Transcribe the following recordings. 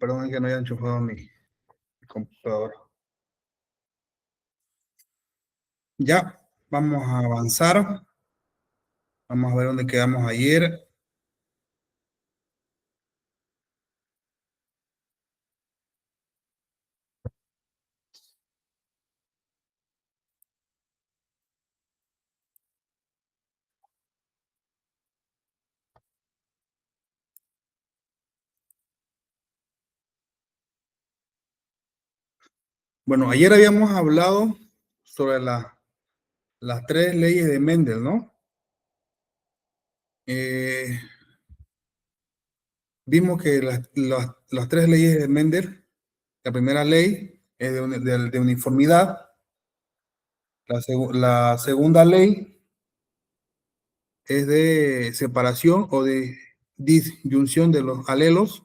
Perdón, es que no haya enchufado mi computadora. Ya, vamos a avanzar. Vamos a ver dónde quedamos ayer. Bueno, ayer habíamos hablado sobre las tres leyes de Mendel, ¿no? Vimos que las tres leyes de Mendel, la primera ley es de uniformidad, la segunda ley es de separación o de disyunción de los alelos,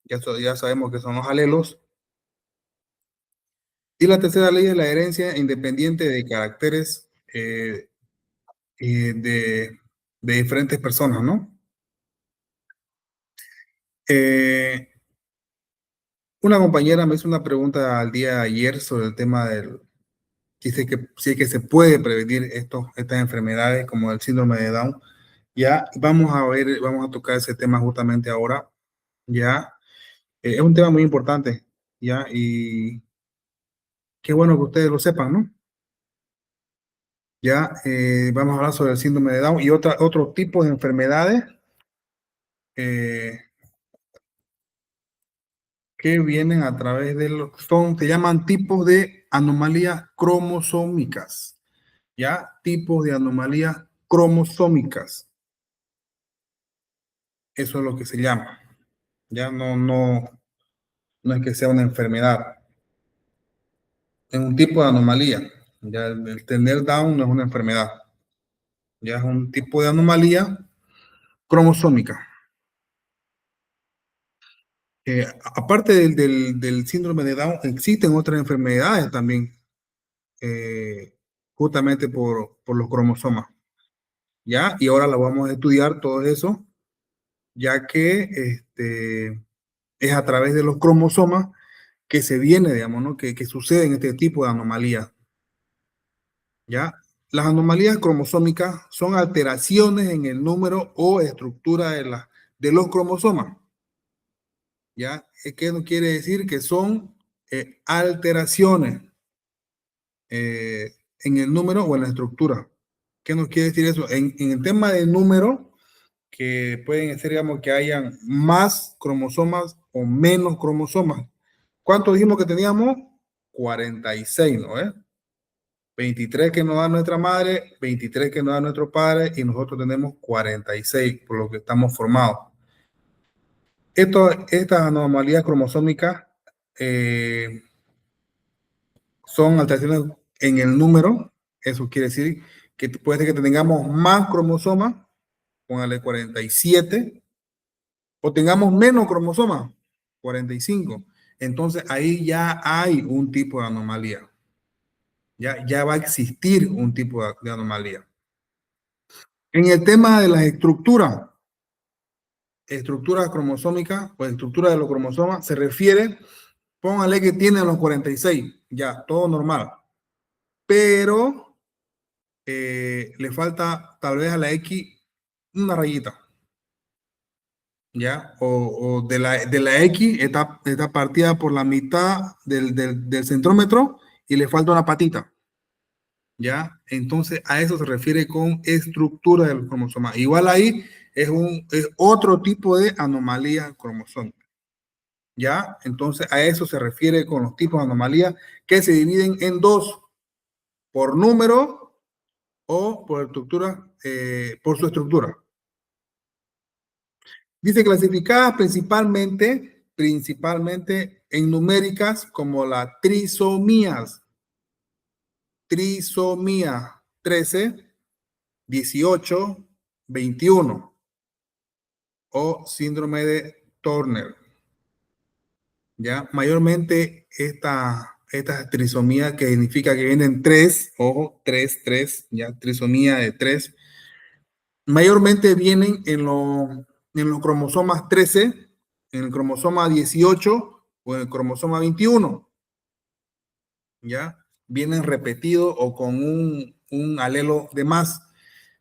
ya sabemos que son los alelos, y la tercera ley es la herencia independiente de caracteres de diferentes personas, ¿no? Una compañera me hizo una pregunta al día de ayer sobre el tema del, dice que sí que se puede prevenir estas enfermedades como el síndrome de Down. Ya vamos a ver, vamos a tocar ese tema justamente ahora. Ya es un tema muy importante, ya, y qué bueno que ustedes lo sepan, ¿no? Ya vamos a hablar sobre el síndrome de Down y otro tipo de enfermedades eh, que vienen a través de se llaman tipos de anomalías cromosómicas, ¿ya? Tipos de anomalías cromosómicas. Eso es lo que se llama. Ya no es que sea una enfermedad, es un tipo de anomalía. Ya el tener Down no es una enfermedad, ya es un tipo de anomalía cromosómica. Aparte del síndrome de Down, existen otras enfermedades también, justamente por los cromosomas. ¿Ya? Y ahora la vamos a estudiar todo eso, ya que es a través de los cromosomas que se viene, digamos, ¿no? Que suceden este tipo de anomalías. ¿Ya? Las anomalías cromosómicas son alteraciones en el número o estructura de los cromosomas. ¿Ya? ¿Qué no quiere decir? Que son alteraciones en el número o en la estructura. ¿Qué nos quiere decir eso? En el tema del número, que pueden ser, digamos, que hayan más cromosomas o menos cromosomas. ¿Cuánto dijimos que teníamos? 46, ¿no? 23 que nos da nuestra madre, 23 que nos da nuestro padre y nosotros tenemos 46, por lo que estamos formados. Estas anomalías cromosómicas son alteraciones en el número. Eso quiere decir que puede ser que tengamos más cromosomas, póngale 47, o tengamos menos cromosomas, 45. Entonces ahí ya hay un tipo de anomalía. Ya va a existir un tipo de anomalía. En el tema de las estructuras cromosómicas o estructura de los cromosomas, se refiere, póngale que tienen los 46, ya, todo normal. Pero le falta tal vez a la X una rayita. ¿Ya? O de la X está partida por la mitad del centrómetro y le falta una patita. ¿Ya? Entonces a eso se refiere con estructura del cromosoma. Igual ahí es otro tipo de anomalía cromosómica. ¿Ya? Entonces a eso se refiere con los tipos de anomalías que se dividen en dos, por número o por estructura, por su estructura. Dice clasificadas principalmente en numéricas como las trisomías. Trisomía 13, 18, 21 o síndrome de Turner. ¿Ya? Mayormente esta trisomía que significa que vienen tres, ojo, tres, ya, trisomía de 3, mayormente vienen en los cromosomas 13, en el cromosoma 18 o en el cromosoma 21, ¿ya? Vienen repetidos o con un alelo de más.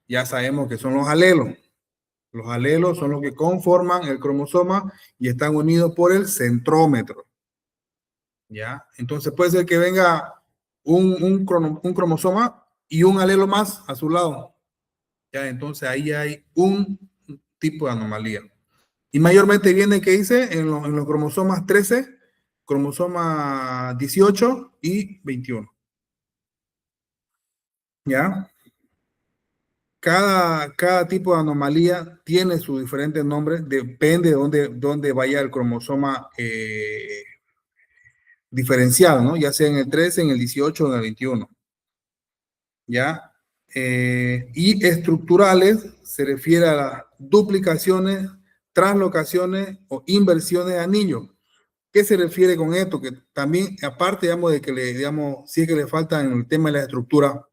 Ya sabemos que son los alelos. Los alelos son los que conforman el cromosoma y están unidos por el centrómetro. ¿Ya? Entonces puede ser que venga un cromosoma y un alelo más a su lado. ¿Ya? Entonces ahí hay un tipo de anomalía. Y mayormente viene, ¿qué dice? En los cromosomas 13, cromosoma 18 y 21. ¿Ya? Cada tipo de anomalía tiene su diferente nombre, depende de dónde vaya el cromosoma diferenciado, ¿no? Ya sea en el 13, en el 18 o en el 21. ¿Ya? Y estructurales se refiere a las duplicaciones, translocaciones o inversiones de anillo. ¿Qué se refiere con esto? Que también, aparte, digamos, de que le, digamos, sí que le falta en el tema de la estructura,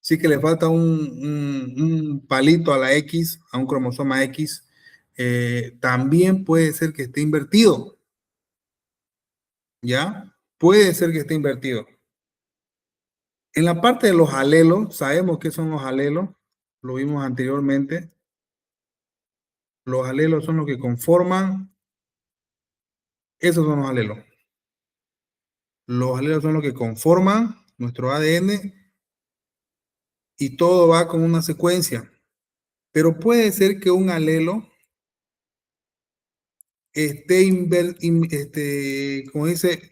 sí que le falta un palito a la X, a un cromosoma X, también puede ser que esté invertido, ¿ya? Puede ser que esté invertido. En la parte de los alelos, sabemos qué son los alelos, lo vimos anteriormente. Los alelos son los que conforman, esos son los alelos. Los alelos son los que conforman nuestro ADN y todo va con una secuencia. Pero puede ser que un alelo como dice,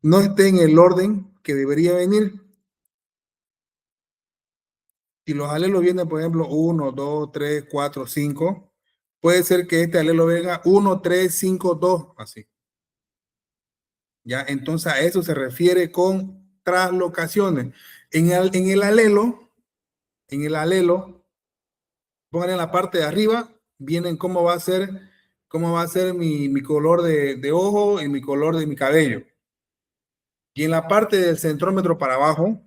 no esté en el orden que debería venir. Si los alelos vienen, por ejemplo, 1, 2, 3, 4, 5, puede ser que este alelo venga 1, 3, 5, 2, así. ¿Ya? Entonces a eso se refiere con translocaciones. En el alelo, pongan en la parte de arriba, vienen cómo va a ser mi color de ojo y mi color de mi cabello. Y en la parte del centrómetro para abajo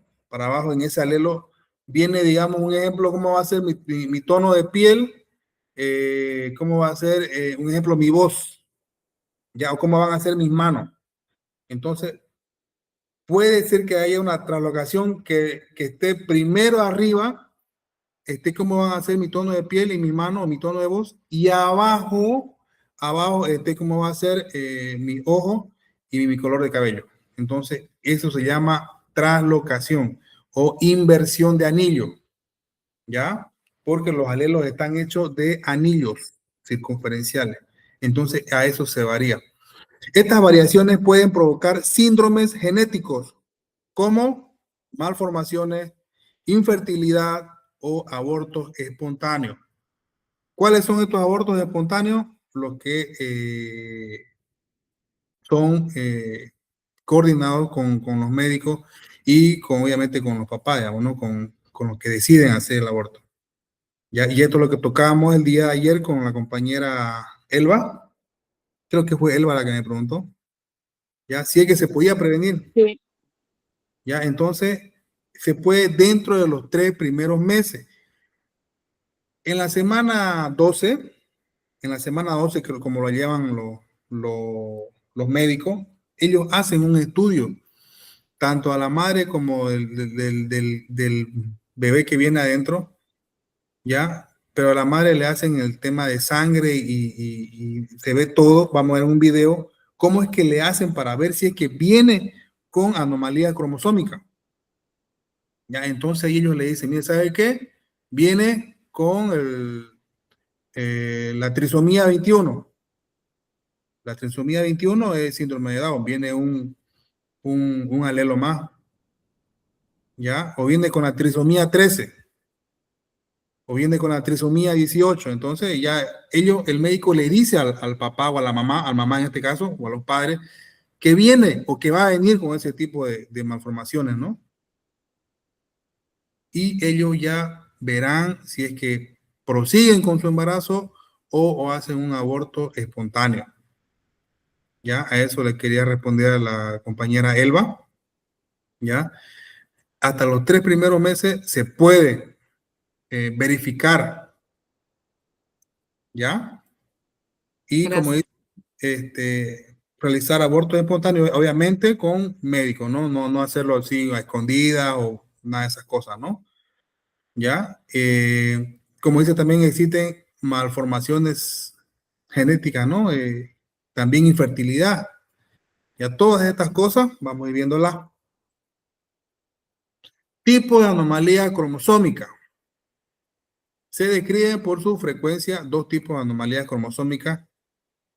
en ese alelo, viene, digamos, un ejemplo, cómo va a ser mi tono de piel, cómo va a ser, un ejemplo, mi voz, ya, o cómo van a ser mis manos. Entonces, puede ser que haya una translocación que esté primero arriba, esté cómo van a ser mi tono de piel y mi mano o mi tono de voz, y abajo esté cómo va a ser mi ojo y mi color de cabello. Entonces, eso se llama translocación o inversión de anillo, ¿ya? Porque los alelos están hechos de anillos circunferenciales. Entonces, a eso se varía. Estas variaciones pueden provocar síndromes genéticos como malformaciones, infertilidad o abortos espontáneos. ¿Cuáles son estos abortos espontáneos? Los que son coordinados con los médicos y obviamente con los papás, digamos, ¿no? Con los que deciden hacer el aborto. ¿Ya? Y esto es lo que tocábamos el día de ayer con la compañera Elba. Creo que fue Elba la que me preguntó. ¿Ya? Si es que se podía prevenir. Sí. ¿Ya? Entonces, se puede dentro de los 3 primeros meses. En la semana 12, como lo llevan los médicos, ellos hacen un estudio, tanto a la madre como del bebé que viene adentro, ¿ya? Pero a la madre le hacen el tema de sangre y se ve todo. Vamos a ver un video, cómo es que le hacen para ver si es que viene con anomalía cromosómica. ¿Ya? Entonces ellos le dicen, mira, ¿sabe qué? Viene con la trisomía 21. La trisomía 21 es síndrome de Down, viene un alelo más, ¿ya? O viene con la trisomía 13, o viene con la trisomía 18. Entonces ya el médico le dice al papá o a la mamá en este caso, o a los padres, que viene o que va a venir con ese tipo de malformaciones, ¿no? Y ellos ya verán si es que prosiguen con su embarazo o hacen un aborto espontáneo. Ya, a eso le quería responder a la compañera Elba. Ya, hasta los 3 primeros meses se puede verificar. Ya, y como dice, realizar abortos espontáneos, obviamente con médico, ¿no? No hacerlo así a escondidas o nada de esas cosas, ¿no? ¿Ya? Como dice, también existen malformaciones genéticas, ¿no? También infertilidad. Ya todas estas cosas vamos a ir viéndolas. Tipo de anomalía cromosómica. Se describen por su frecuencia dos tipos de anomalías cromosómicas.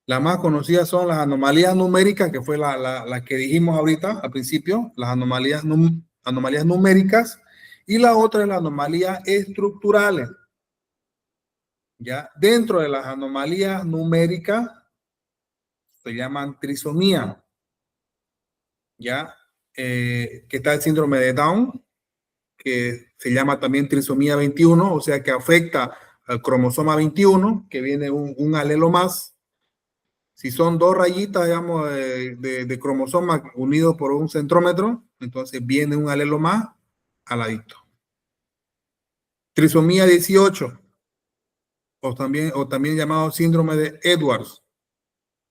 Las más conocidas son las anomalías numéricas, que fue la que dijimos ahorita al principio, las anomalías numéricas, y la otra es las anomalías estructurales. ¿Ya? Dentro de las anomalías numéricas se llaman trisomía, ¿ya? Que está el síndrome de Down, que se llama también trisomía 21, o sea que afecta al cromosoma 21, que viene un alelo más. Si son dos rayitas, digamos, de cromosoma unidos por un centrómetro, entonces viene un alelo más al ladito. Trisomía 18, o también llamado síndrome de Edwards.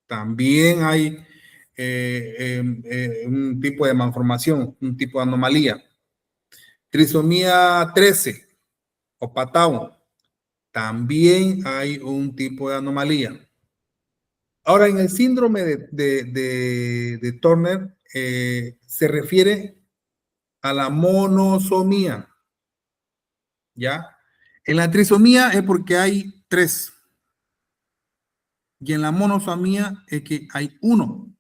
También hay un tipo de malformación, un tipo de anomalía. Trisomía 13 o Patau. También hay un tipo de anomalía. Ahora, en el síndrome de Turner se refiere a la monosomía, ¿ya? En la trisomía es porque hay tres, y en la monosomía es que hay uno.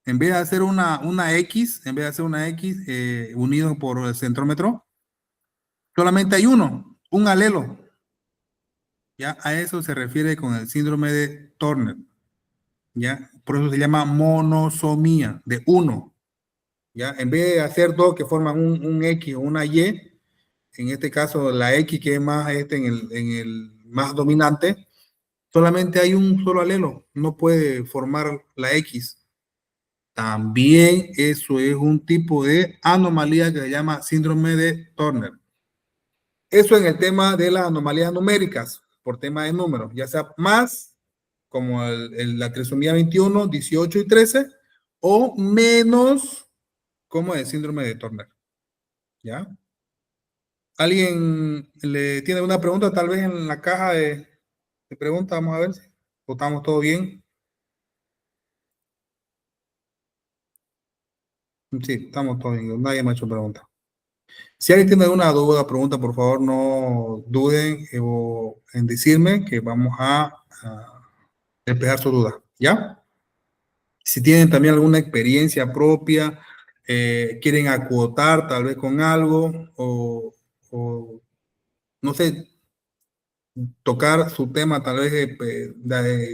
En vez de hacer una X, en vez de hacer una X unido por el centrómetro, solamente hay uno, un alelo. ¿Ya? A eso se refiere con el síndrome de Turner. ¿Ya? Por eso se llama monosomía, de uno. ¿Ya? En vez de hacer dos que forman un X o una Y, en este caso la X que es más en el más dominante, solamente hay un solo alelo, no puede formar la X. También eso es un tipo de anomalía que se llama síndrome de Turner. Eso en el tema de las anomalías numéricas, por tema de números, ya sea más, como la trisomía 21, 18 y 13, o menos, como el síndrome de Turner. ¿Ya? ¿Alguien le tiene una pregunta tal vez en la caja de preguntas? Vamos a ver si estamos todo bien. Sí, estamos todos bien. Nadie me ha hecho pregunta. Si alguien tiene alguna duda o pregunta, por favor, no duden en decirme que vamos a despejar su duda. ¿Ya? Si tienen también alguna experiencia propia, quieren acotar tal vez con algo o no sé, tocar su tema tal vez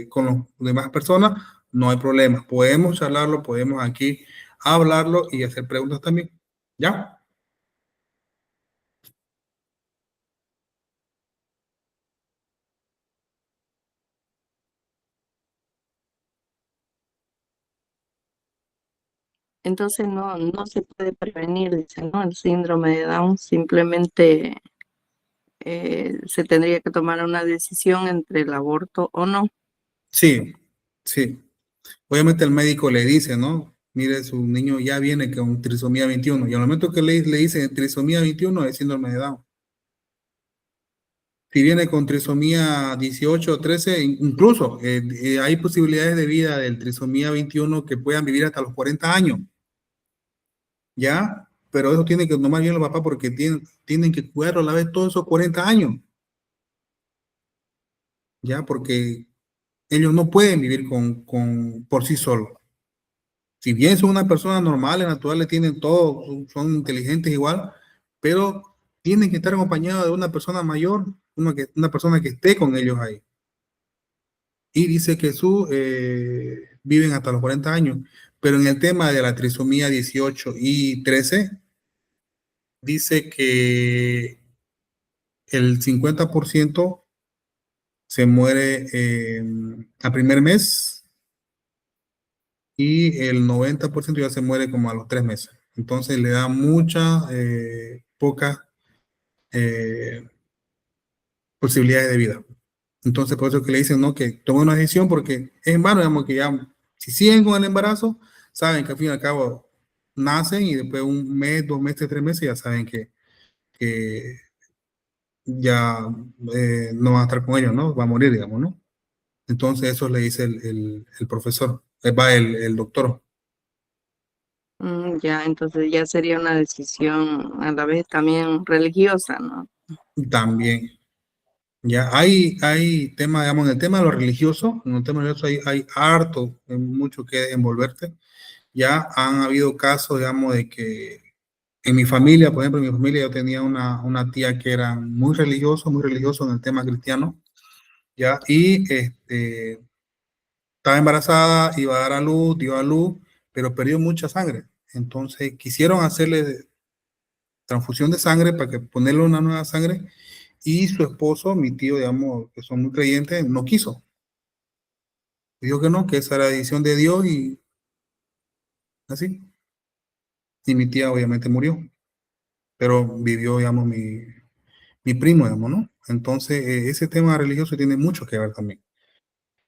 con las demás personas, no hay problema. Podemos charlarlo, podemos aquí hablarlo y hacer preguntas también. ¿Ya? Entonces no se puede prevenir, dice, ¿no? El síndrome de Down, simplemente se tendría que tomar una decisión entre el aborto o no. Sí, sí. Obviamente el médico le dice, ¿no? Mire, su niño ya viene con trisomía 21 y al momento que le dicen trisomía 21 es síndrome de Down. Si viene con trisomía 18 o 13, incluso hay posibilidades de vida del trisomía 21 que puedan vivir hasta los 40 años, ¿ya? Pero eso tiene que tomar bien los papás porque tienen que cuidarlo a la vez todos esos 40 años, ¿ya? Porque ellos no pueden vivir por sí solos. Si bien son una persona normal, naturales, tienen todo, son inteligentes igual, pero tienen que estar acompañados de una persona mayor, una persona que esté con ellos ahí. Y dice que viven hasta los 40 años, pero en el tema de la trisomía 18 y 13, dice que el 50% se muere al primer mes y el 90% ya se muere como a los 3 meses. Entonces le da muchas, pocas posibilidades de vida. Entonces, por eso es que le dicen, ¿no? Que tome una decisión porque es en vano, digamos, que ya, si siguen con el embarazo, saben que al fin y al cabo nacen y después un mes, 2 meses, 3 meses, ya saben que ya no van a estar con ellos, ¿no? Va a morir, digamos, ¿no? Entonces, eso le dice el profesor, va el doctor. Ya, entonces ya sería una decisión a la vez también religiosa, ¿no? También. Ya hay tema, digamos, en el tema de lo religioso, en el tema religioso hay harto, mucho que envolverte. Ya han habido casos, digamos, de que en mi familia, por ejemplo, en mi familia yo tenía una tía que era muy religioso en el tema cristiano, ya, y estaba embarazada, iba a dar a luz, dio a luz, pero perdió mucha sangre. Entonces quisieron hacerle transfusión de sangre para que ponerle una nueva sangre y su esposo, mi tío, digamos, que son muy creyentes, no quiso. Dijo que no, que esa era la decisión de Dios y así. Y mi tía obviamente murió, pero vivió, digamos, mi primo, digamos, ¿no? Entonces, ese tema religioso tiene mucho que ver también.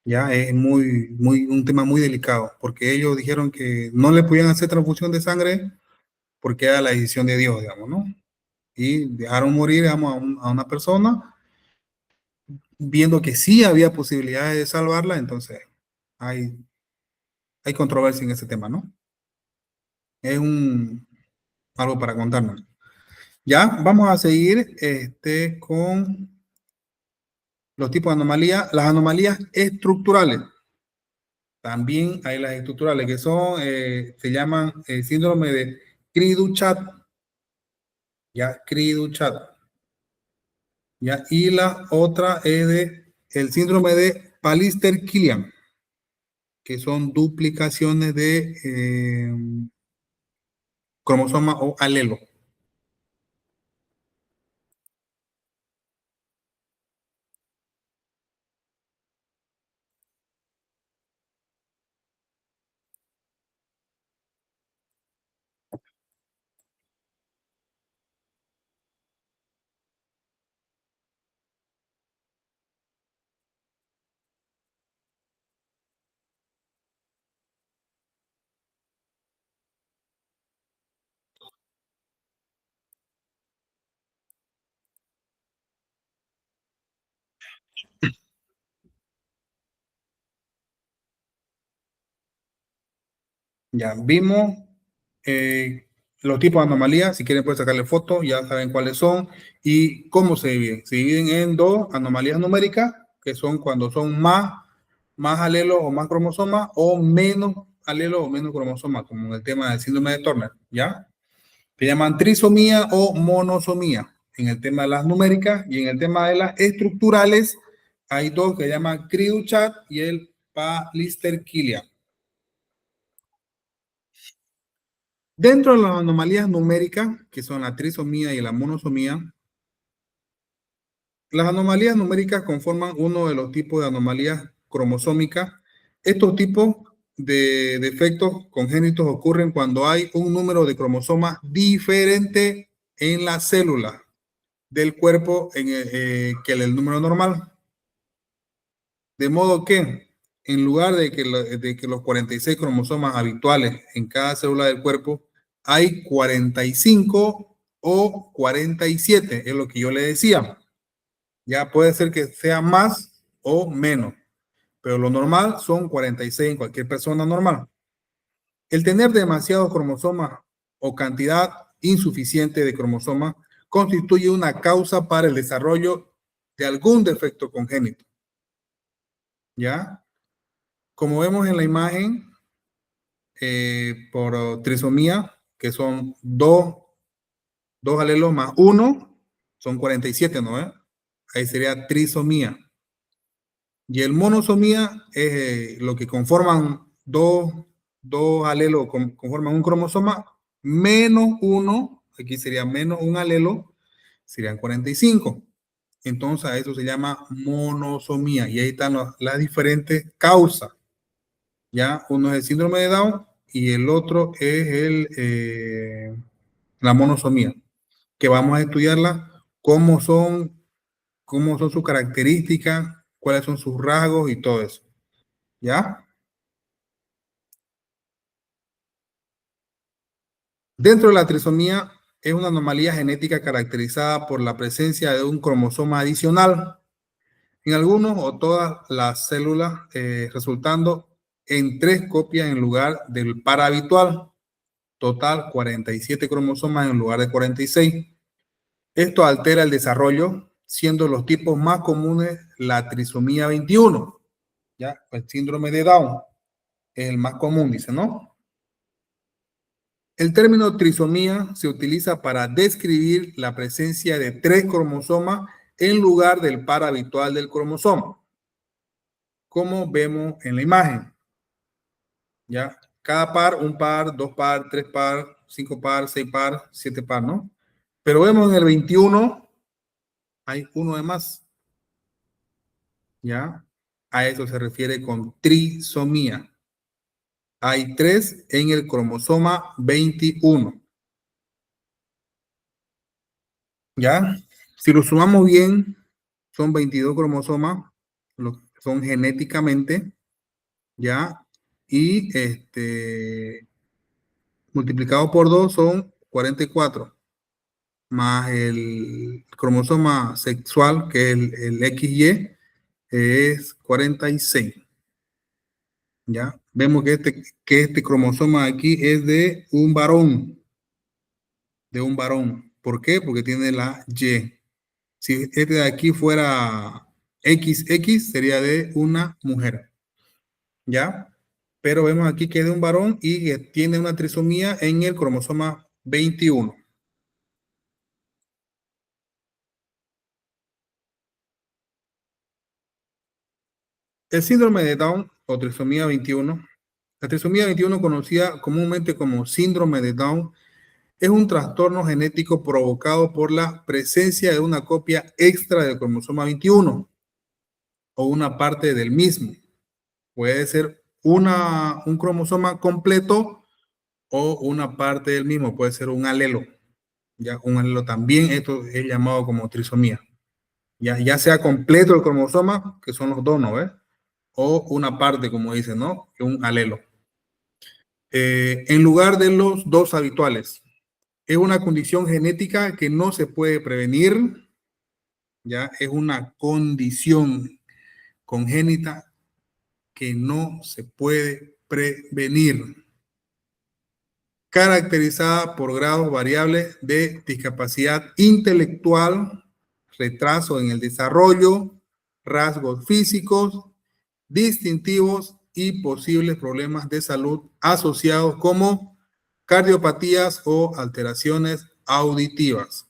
Ya es un tema muy delicado, porque ellos dijeron que no le podían hacer transfusión de sangre porque era la decisión de Dios, digamos, ¿no? Y dejaron morir, digamos, a una persona, viendo que sí había posibilidades de salvarla, entonces hay, hay controversia en ese tema, ¿no? Es algo para contarnos. Ya, vamos a seguir con los tipos de anomalías. Las anomalías estructurales. También hay las estructurales que son, se llaman síndrome de Cri-du-Chat. Ya, Cri-du-Chat. Ya, y la otra es el síndrome de Pallister-Killian, que son duplicaciones de cromosoma o alelo. Ya vimos los tipos de anomalías. Si quieren, pueden sacarle fotos, ya saben cuáles son y cómo se dividen. Se dividen en dos anomalías numéricas, que son cuando son más alelos o más cromosomas, o menos alelos o menos cromosomas, como en el tema del síndrome de Turner, ¿ya? Se llaman trisomía o monosomía en el tema de las numéricas, y en el tema de las estructurales hay dos que se llaman Cri-du-Chat y el Pallister-Killian. Dentro de las anomalías numéricas, que son la trisomía y la monosomía, las anomalías numéricas conforman uno de los tipos de anomalías cromosómicas. Estos tipos de defectos congénitos ocurren cuando hay un número de cromosomas diferente en la célula del cuerpo que el número normal. De modo que, en lugar de que los 46 cromosomas habituales en cada célula del cuerpo, hay 45 o 47, es lo que yo le decía. Ya puede ser que sea más o menos, pero lo normal son 46 en cualquier persona normal. El tener demasiados cromosomas o cantidad insuficiente de cromosomas constituye una causa para el desarrollo de algún defecto congénito. ¿Ya? Como vemos en la imagen, por trisomía, que son dos alelos más uno, son 47, ¿no? Ahí sería trisomía. Y el monosomía es lo que conforman dos alelos, conforman un cromosoma, menos uno, aquí sería menos un alelo, serían 45. Entonces a eso se llama monosomía, y ahí están las diferentes causas. Ya, uno es el síndrome de Down y el otro es la monosomía, que vamos a estudiarla, cómo son sus características, cuáles son sus rasgos y todo eso. ¿Ya? Dentro de la trisomía es una anomalía genética caracterizada por la presencia de un cromosoma adicional en algunos o todas las células, resultando en 3 copias en lugar del par habitual. Total, 47 cromosomas en lugar de 46. Esto altera el desarrollo, siendo los tipos más comunes la trisomía 21, ¿ya? El síndrome de Down es el más común, dice, ¿no? El término trisomía se utiliza para describir la presencia de 3 cromosomas en lugar del par habitual del cromosoma, como vemos en la imagen, ¿ya? Cada par, un par, dos par, tres par, cinco par, seis par, siete par, ¿no? Pero vemos en el 21, hay uno de más, ¿ya? A eso se refiere con trisomía. Hay 3 en el cromosoma 21, ¿ya? Si lo sumamos bien, son 22 cromosomas, son genéticamente, ¿ya? Y multiplicado por 2 son 44, más el cromosoma sexual, que es el XY, es 46, ¿ya? Vemos que este cromosoma aquí es de un varón, ¿Por qué? Porque tiene la Y. Si este de aquí fuera XX, sería de una mujer, ¿ya? Pero vemos aquí que es de un varón y que tiene una trisomía en el cromosoma 21. El síndrome de Down o trisomía 21, la trisomía 21, conocida comúnmente como síndrome de Down, es un trastorno genético provocado por la presencia de una copia extra del cromosoma 21 o una parte del mismo. Puede ser un cromosoma completo o una parte del mismo, puede ser un alelo. Ya un alelo también, esto es llamado como trisomía. Ya sea completo el cromosoma, que son los dos, ¿no ves? O una parte, como dice, ¿no? Un alelo. En lugar de los dos habituales. Es una condición genética que no se puede prevenir, ya es una condición congénita que no se puede prevenir, caracterizada por grados variables de discapacidad intelectual, retraso en el desarrollo, rasgos físicos, distintivos y posibles problemas de salud asociados como cardiopatías o alteraciones auditivas.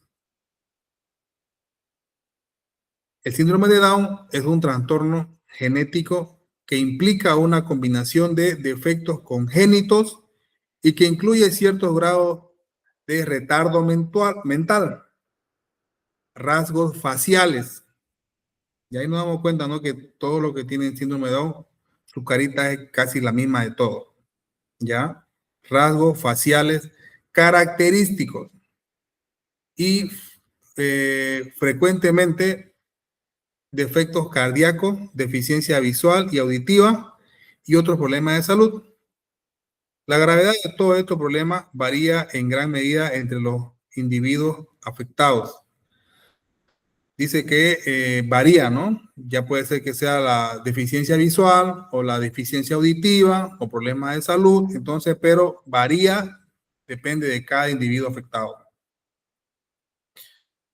El síndrome de Down es un trastorno genético que implica una combinación de defectos congénitos y que incluye ciertos grados de retardo mental, rasgos faciales. Y ahí nos damos cuenta, ¿no? Que todo lo que tiene síndrome de Down, su carita es casi la misma de todo, ¿ya? Rasgos faciales característicos y frecuentemente defectos cardíacos, deficiencia visual y auditiva y otros problemas de salud. La gravedad de todos estos problemas varía en gran medida entre los individuos afectados. Dice que varía, ¿no? Ya puede ser que sea la deficiencia visual o la deficiencia auditiva o problemas de salud, entonces, pero varía, depende de cada individuo afectado.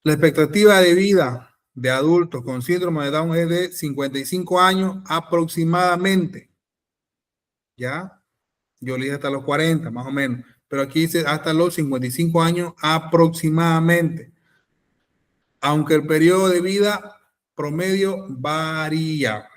La expectativa de vida de adultos con síndrome de Down es de 55 años aproximadamente, ¿ya? Yo le dije hasta los 40, más o menos, pero aquí dice hasta los 55 años aproximadamente, aunque el periodo de vida promedio varía.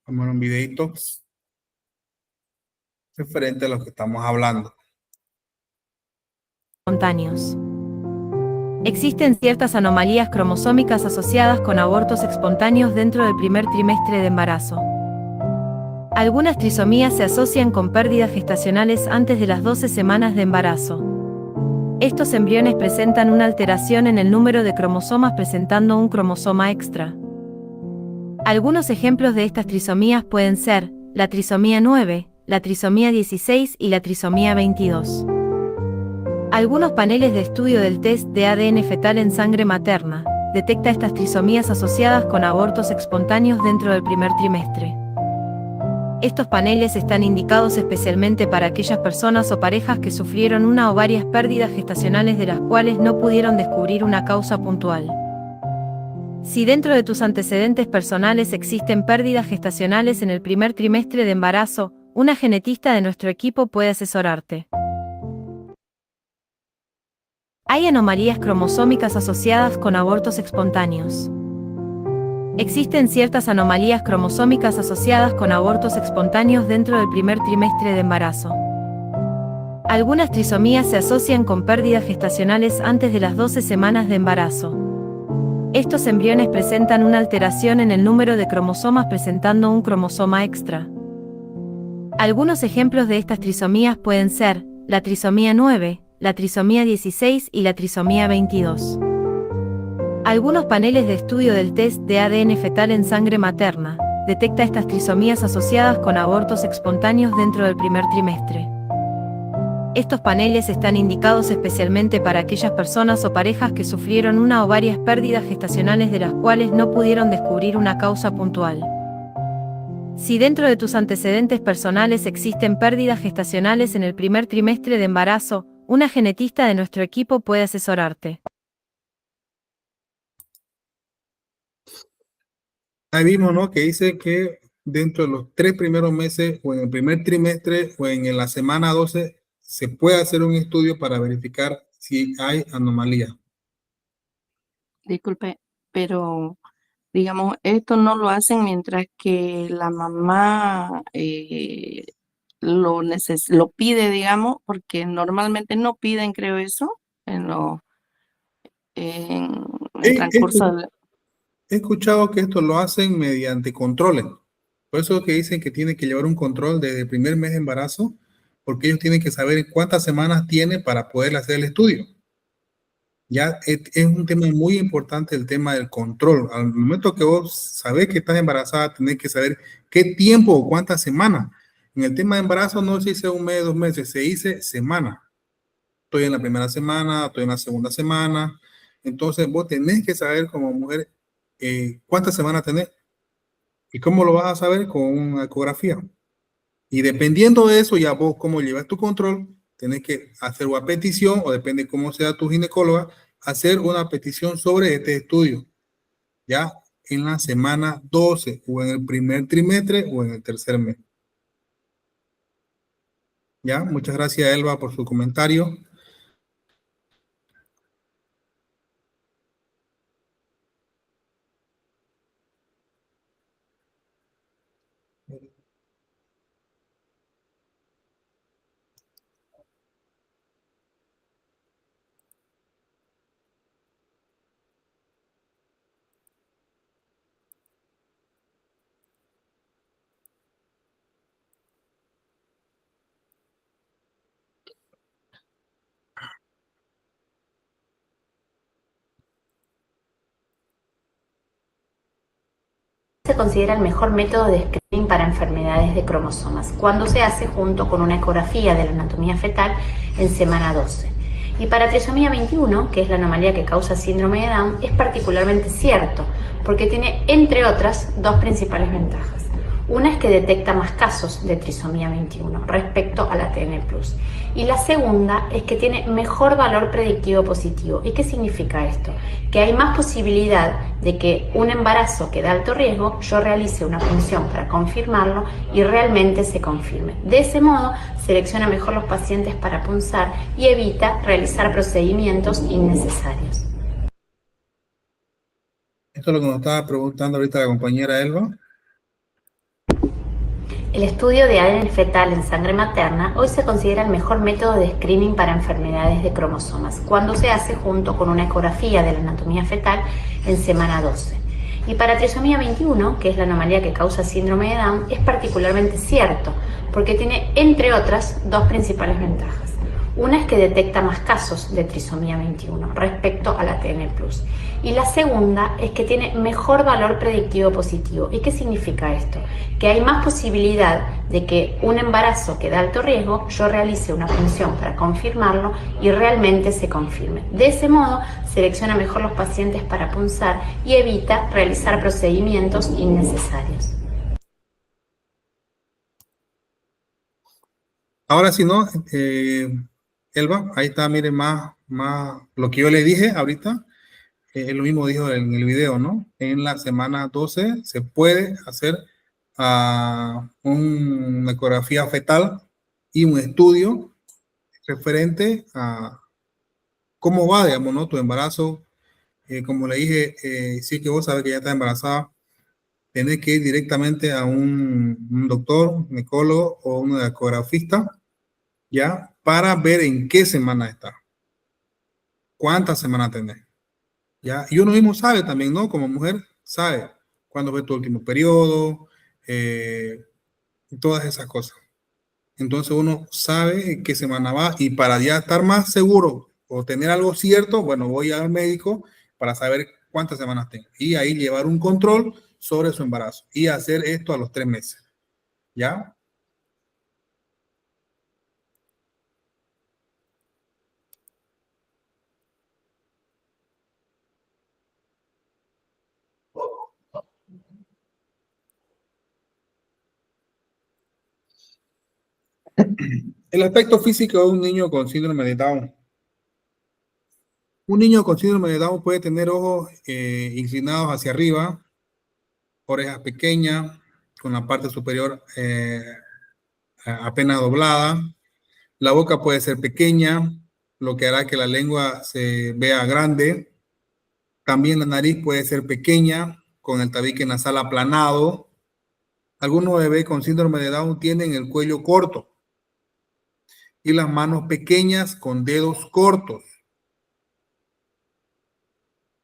Vamos a ver un videito referente a lo que estamos hablando. Espontáneos. Existen ciertas anomalías cromosómicas asociadas con abortos espontáneos dentro del primer trimestre de embarazo. Algunas trisomías se asocian con pérdidas gestacionales antes de las 12 semanas de embarazo. Estos embriones presentan una alteración en el número de cromosomas presentando un cromosoma extra. Algunos ejemplos de estas trisomías pueden ser la trisomía 9, la trisomía 16 y la trisomía 22. Algunos paneles de estudio del test de ADN fetal en sangre materna detecta estas trisomías asociadas con abortos espontáneos dentro del primer trimestre. Estos paneles están indicados especialmente para aquellas personas o parejas que sufrieron una o varias pérdidas gestacionales de las cuales no pudieron descubrir una causa puntual. Si dentro de tus antecedentes personales existen pérdidas gestacionales en el primer trimestre de embarazo, una genetista de nuestro equipo puede asesorarte. Hay anomalías cromosómicas asociadas con abortos espontáneos. Existen ciertas anomalías cromosómicas asociadas con abortos espontáneos dentro del primer trimestre de embarazo. Algunas trisomías se asocian con pérdidas gestacionales antes de las 12 semanas de embarazo. Estos embriones presentan una alteración en el número de cromosomas presentando un cromosoma extra. Algunos ejemplos de estas trisomías pueden ser la trisomía 9, la trisomía 16 y la trisomía 22. Algunos paneles de estudio del test de ADN fetal en sangre materna detecta estas trisomías asociadas con abortos espontáneos dentro del primer trimestre. Estos paneles están indicados especialmente para aquellas personas o parejas que sufrieron una o varias pérdidas gestacionales de las cuales no pudieron descubrir una causa puntual. Si dentro de tus antecedentes personales existen pérdidas gestacionales en el primer trimestre de embarazo, una genetista de nuestro equipo puede asesorarte. Ahí vimos, ¿no? Que dice que dentro de los 3 primeros meses o en el primer trimestre o en la semana 12 se puede hacer un estudio para verificar si hay anomalía. Disculpe, pero digamos, esto no lo hacen mientras que la mamá lo pide, digamos, porque normalmente no piden, creo eso, en el He, transcurso de... he escuchado que esto lo hacen mediante controles. Por eso es que dicen que tiene que llevar un control desde el primer mes de embarazo, porque ellos tienen que saber cuántas semanas tiene para poder hacer el estudio. Ya es un tema muy importante el tema del control. Al momento que vos sabés que estás embarazada, tenés que saber qué tiempo o cuántas semanas. En el tema de embarazo no se dice un mes, 2 meses, se dice semana. Estoy en la primera semana, estoy en la segunda semana. Entonces vos tenés que saber como mujer cuántas semanas tenés. ¿Y cómo lo vas a saber? Con una ecografía. Y dependiendo de eso, ya vos cómo llevas tu control, tenés que hacer una petición, o depende cómo sea tu ginecóloga, hacer una petición sobre este estudio, ya en la semana 12, o en el primer trimestre, o en el tercer mes. Ya, muchas gracias, Elba, por su comentario. Se considera el mejor método de screening para enfermedades de cromosomas, cuando se hace junto con una ecografía de la anatomía fetal en semana 12. Y para trisomía 21, que es la anomalía que causa síndrome de Down, es particularmente cierto, porque tiene, entre otras, dos principales ventajas. Una es que detecta más casos de trisomía 21 respecto a la TN+. Y la segunda es que tiene mejor valor predictivo positivo. ¿Y qué significa esto? Que hay más posibilidad de que un embarazo que da alto riesgo, yo realice una punción para confirmarlo y realmente se confirme. De ese modo, selecciona mejor los pacientes para punzar y evita realizar procedimientos innecesarios. Esto es lo que nos estaba preguntando ahorita la compañera Elba. El estudio de ADN fetal en sangre materna hoy se considera el mejor método de screening para enfermedades de cromosomas, cuando se hace junto con una ecografía de la anatomía fetal en semana 12. Y para trisomía 21, que es la anomalía que causa síndrome de Down, es particularmente cierto, porque tiene, entre otras, dos principales ventajas. Una es que detecta más casos de trisomía 21 respecto a la TN+. Y la segunda es que tiene mejor valor predictivo positivo. ¿Y qué significa esto? Que hay más posibilidad de que un embarazo que da alto riesgo, yo realice una punción para confirmarlo y realmente se confirme. De ese modo, selecciona mejor los pacientes para punzar y evita realizar procedimientos innecesarios. Ahora sí, ¿no? Elba, ahí está, miren, más lo que yo le dije ahorita, lo mismo dijo en el video, ¿no? En la semana 12 se puede hacer una ecografía fetal y un estudio referente a cómo va, digamos, ¿no? Tu embarazo. Como le dije, sí que vos sabés que ya está embarazada, tenés que ir directamente a un doctor, un ginecólogo o un ecografista, ¿ya? Para ver en qué semana está, cuántas semanas tenés, ¿ya? Y uno mismo sabe también, ¿no? Como mujer, sabe cuándo fue tu último periodo, todas esas cosas. Entonces uno sabe en qué semana va y para ya estar más seguro o tener algo cierto, bueno, voy al médico para saber cuántas semanas tengo y ahí llevar un control sobre su embarazo y hacer esto a los 3 meses, ¿ya? El aspecto físico de un niño con síndrome de Down. Un niño con síndrome de Down puede tener ojos inclinados hacia arriba, orejas pequeñas, con la parte superior apenas doblada. La boca puede ser pequeña, lo que hará que la lengua se vea grande. También la nariz puede ser pequeña, con el tabique nasal aplanado. Algunos bebés con síndrome de Down tienen el cuello corto y las manos pequeñas con dedos cortos.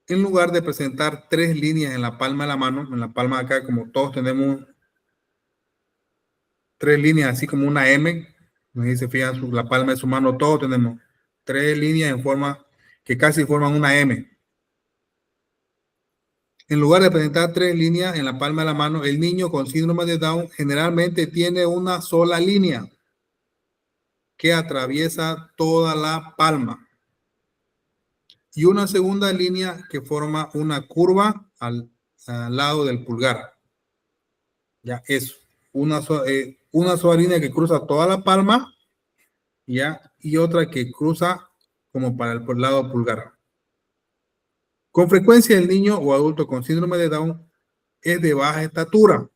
En lugar de presentar 3 líneas en la palma de la mano, en la palma de acá, como todos tenemos 3 líneas, así como una M, ahí se fijan la palma de su mano, todos tenemos 3 líneas en forma que casi forman una M. En lugar de presentar 3 líneas en la palma de la mano, el niño con síndrome de Down generalmente tiene una sola línea que atraviesa toda la palma y una segunda línea que forma una curva al lado del pulgar. Ya, eso. Una sola línea que cruza toda la palma, ya, y otra que cruza como para el lado pulgar. Con frecuencia el niño o adulto con síndrome de Down es de baja estatura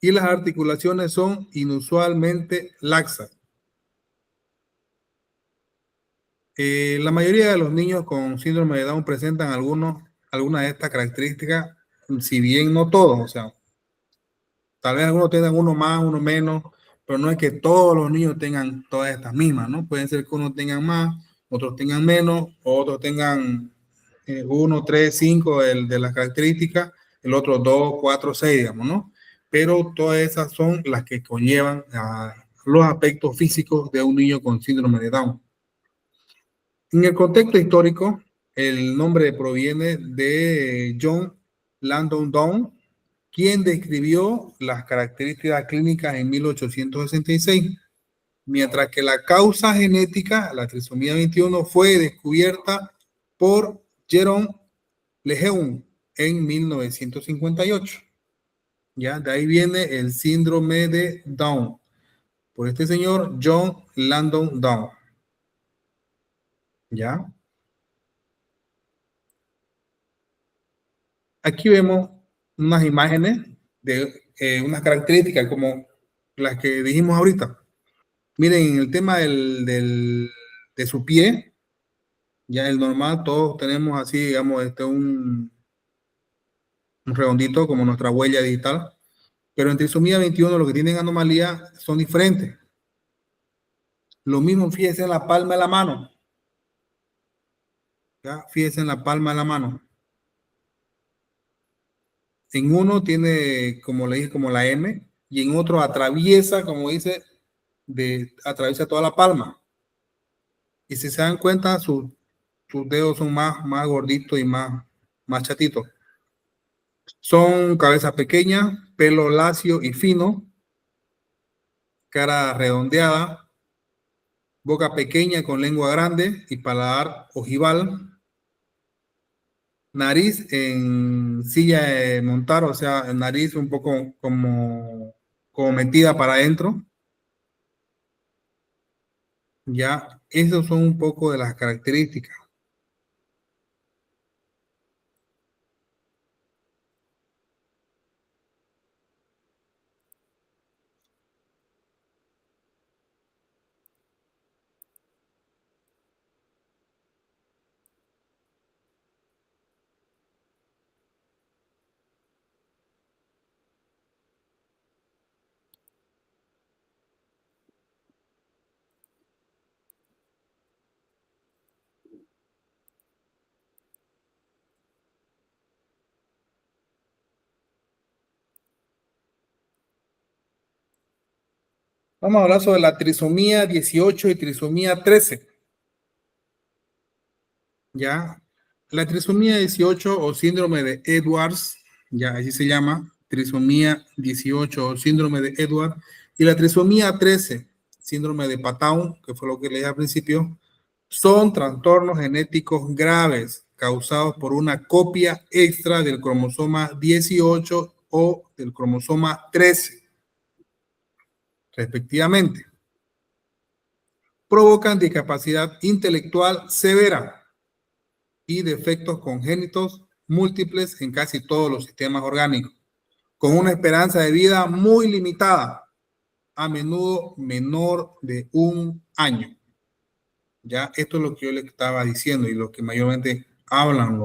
y las articulaciones son inusualmente laxas. La mayoría de los niños con síndrome de Down presentan algunas de estas características, si bien no todos, o sea, tal vez algunos tengan uno más, uno menos, pero no es que todos los niños tengan todas estas mismas, ¿no? Pueden ser que unos tengan más, otros tengan menos, otros tengan 1, 3, 5 de las características, el otro 2, 4, 6, digamos, ¿no? Pero todas esas son las que conllevan a los aspectos físicos de un niño con síndrome de Down. En el contexto histórico, el nombre proviene de John Langdon Down, quien describió las características clínicas en 1866, mientras que la causa genética, la trisomía 21, fue descubierta por Jerome Lejeune en 1958. Ya, de ahí viene el síndrome de Down, por este señor John Langdon Down. Ya. Aquí vemos unas imágenes de unas características como las que dijimos ahorita. Miren, en el tema de su pie, ya el normal, todos tenemos así, digamos, un redondito como nuestra huella digital. Pero en trisomía 21 los que tienen anomalía son diferentes. Lo mismo, fíjense en la palma de la mano. ¿Ya? Fíjense en la palma de la mano. En uno tiene, como le dije, como la M, y en otro atraviesa, como dice, atraviesa toda la palma. Y si se dan cuenta, sus dedos son más gorditos y más chatitos. Son cabeza pequeña, pelo lacio y fino, cara redondeada, boca pequeña con lengua grande y paladar ojival, nariz en silla de montar, o sea, nariz un poco como metida para adentro. Ya, esos son un poco de las características. Vamos a hablar sobre la trisomía 18 y trisomía 13. Ya, la trisomía 18 o síndrome de Edwards, ya así se llama, trisomía 18 o síndrome de Edwards, y la trisomía 13, síndrome de Patau, que fue lo que leí al principio, son trastornos genéticos graves causados por una copia extra del cromosoma 18 o del cromosoma 13, respectivamente. Provocan discapacidad intelectual severa y defectos congénitos múltiples en casi todos los sistemas orgánicos, con una esperanza de vida muy limitada, a menudo menor de 1 año. Ya, esto es lo que yo le estaba diciendo y lo que mayormente hablan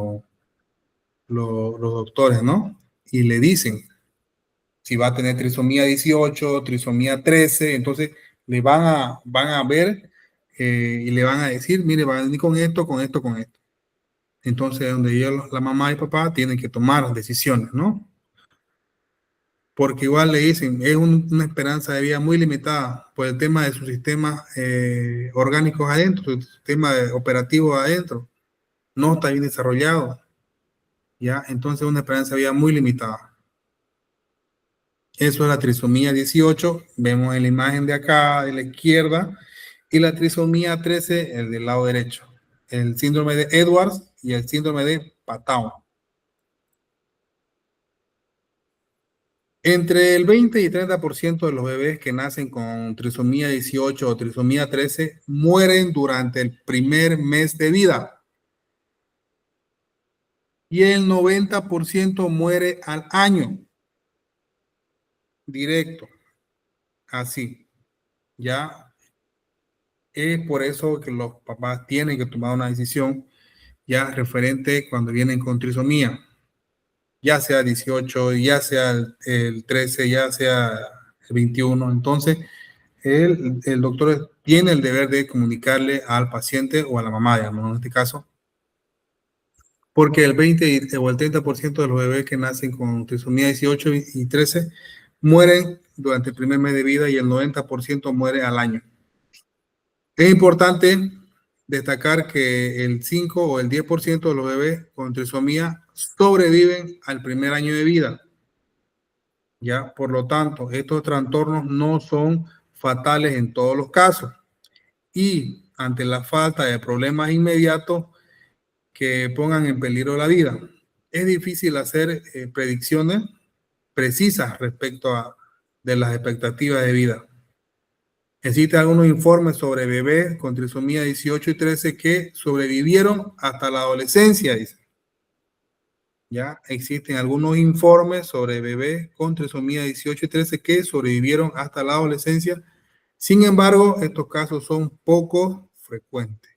los doctores, ¿no? Y le dicen si va a tener trisomía 18, trisomía 13, entonces le van a ver y le van a decir, mire, va a venir con esto, con esto, con esto. Entonces, donde ellos, la mamá y papá tienen que tomar decisiones, ¿no? Porque igual le dicen, es una esperanza de vida muy limitada por el tema de sus sistemas orgánicos adentro, su sistema operativo adentro, no está bien desarrollado, ¿ya? Entonces, una esperanza de vida muy limitada. Eso es la trisomía 18, vemos en la imagen de acá, de la izquierda, y la trisomía 13, el del lado derecho, el síndrome de Edwards y el síndrome de Patau. Entre el 20 y 30% de los bebés que nacen con trisomía 18 o trisomía 13 mueren durante el primer mes de vida. Y el 90% muere al año. Directo. Así. Ya. Es por eso que los papás tienen que tomar una decisión ya referente cuando vienen con trisomía. Ya sea 18, ya sea el 13, ya sea el 21. Entonces, el doctor tiene el deber de comunicarle al paciente o a la mamá, digamos, en este caso, porque el 20 o el 30% de los bebés que nacen con trisomía 18 y 13 mueren durante el primer mes de vida y el 90% muere al año. Es importante destacar que el 5 o el 10% de los bebés con trisomía sobreviven al primer año de vida. Ya, por lo tanto, estos trastornos no son fatales en todos los casos. Y ante la falta de problemas inmediatos que pongan en peligro la vida, es difícil hacer predicciones precisas respecto de las expectativas de vida. Existen algunos informes sobre bebés con trisomía 18 y 13 que sobrevivieron hasta la adolescencia, dice. Ya existen algunos informes sobre bebés con trisomía 18 y 13 que sobrevivieron hasta la adolescencia. Sin embargo, estos casos son poco frecuentes.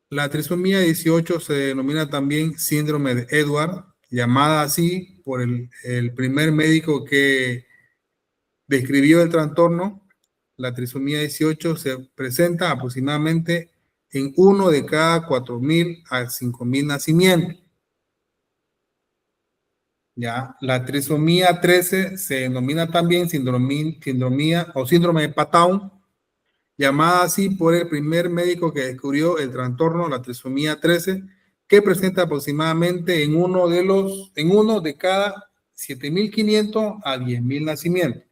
La trisomía 18 se denomina también síndrome de Edwards llamada así por el primer médico que describió el trastorno. La trisomía 18 se presenta aproximadamente en 1 de cada 4.000 a 5.000 nacimientos. Ya, la trisomía 13 se denomina también síndrome o síndrome de Patau, llamada así por el primer médico que descubrió el trastorno, la trisomía 13, que presenta aproximadamente en uno de cada 7.500 a 10.000 nacimientos.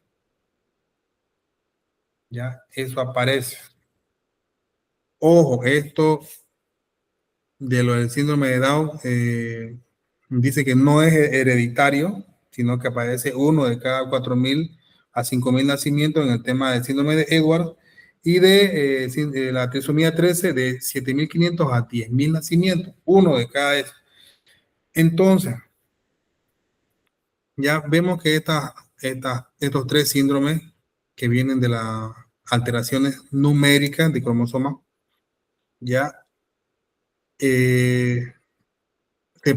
Ya, eso aparece. Ojo, esto de lo del síndrome de Down dice que no es hereditario, sino que aparece 1 de cada 4.000 a 5.000 nacimientos en el tema del síndrome de Edwards y de la trisomía 13 de 7.500 a 10.000 nacimientos, 1 de cada eso. Entonces, ya vemos que estos 3 síndromes que vienen de las alteraciones numéricas de cromosomas, ya se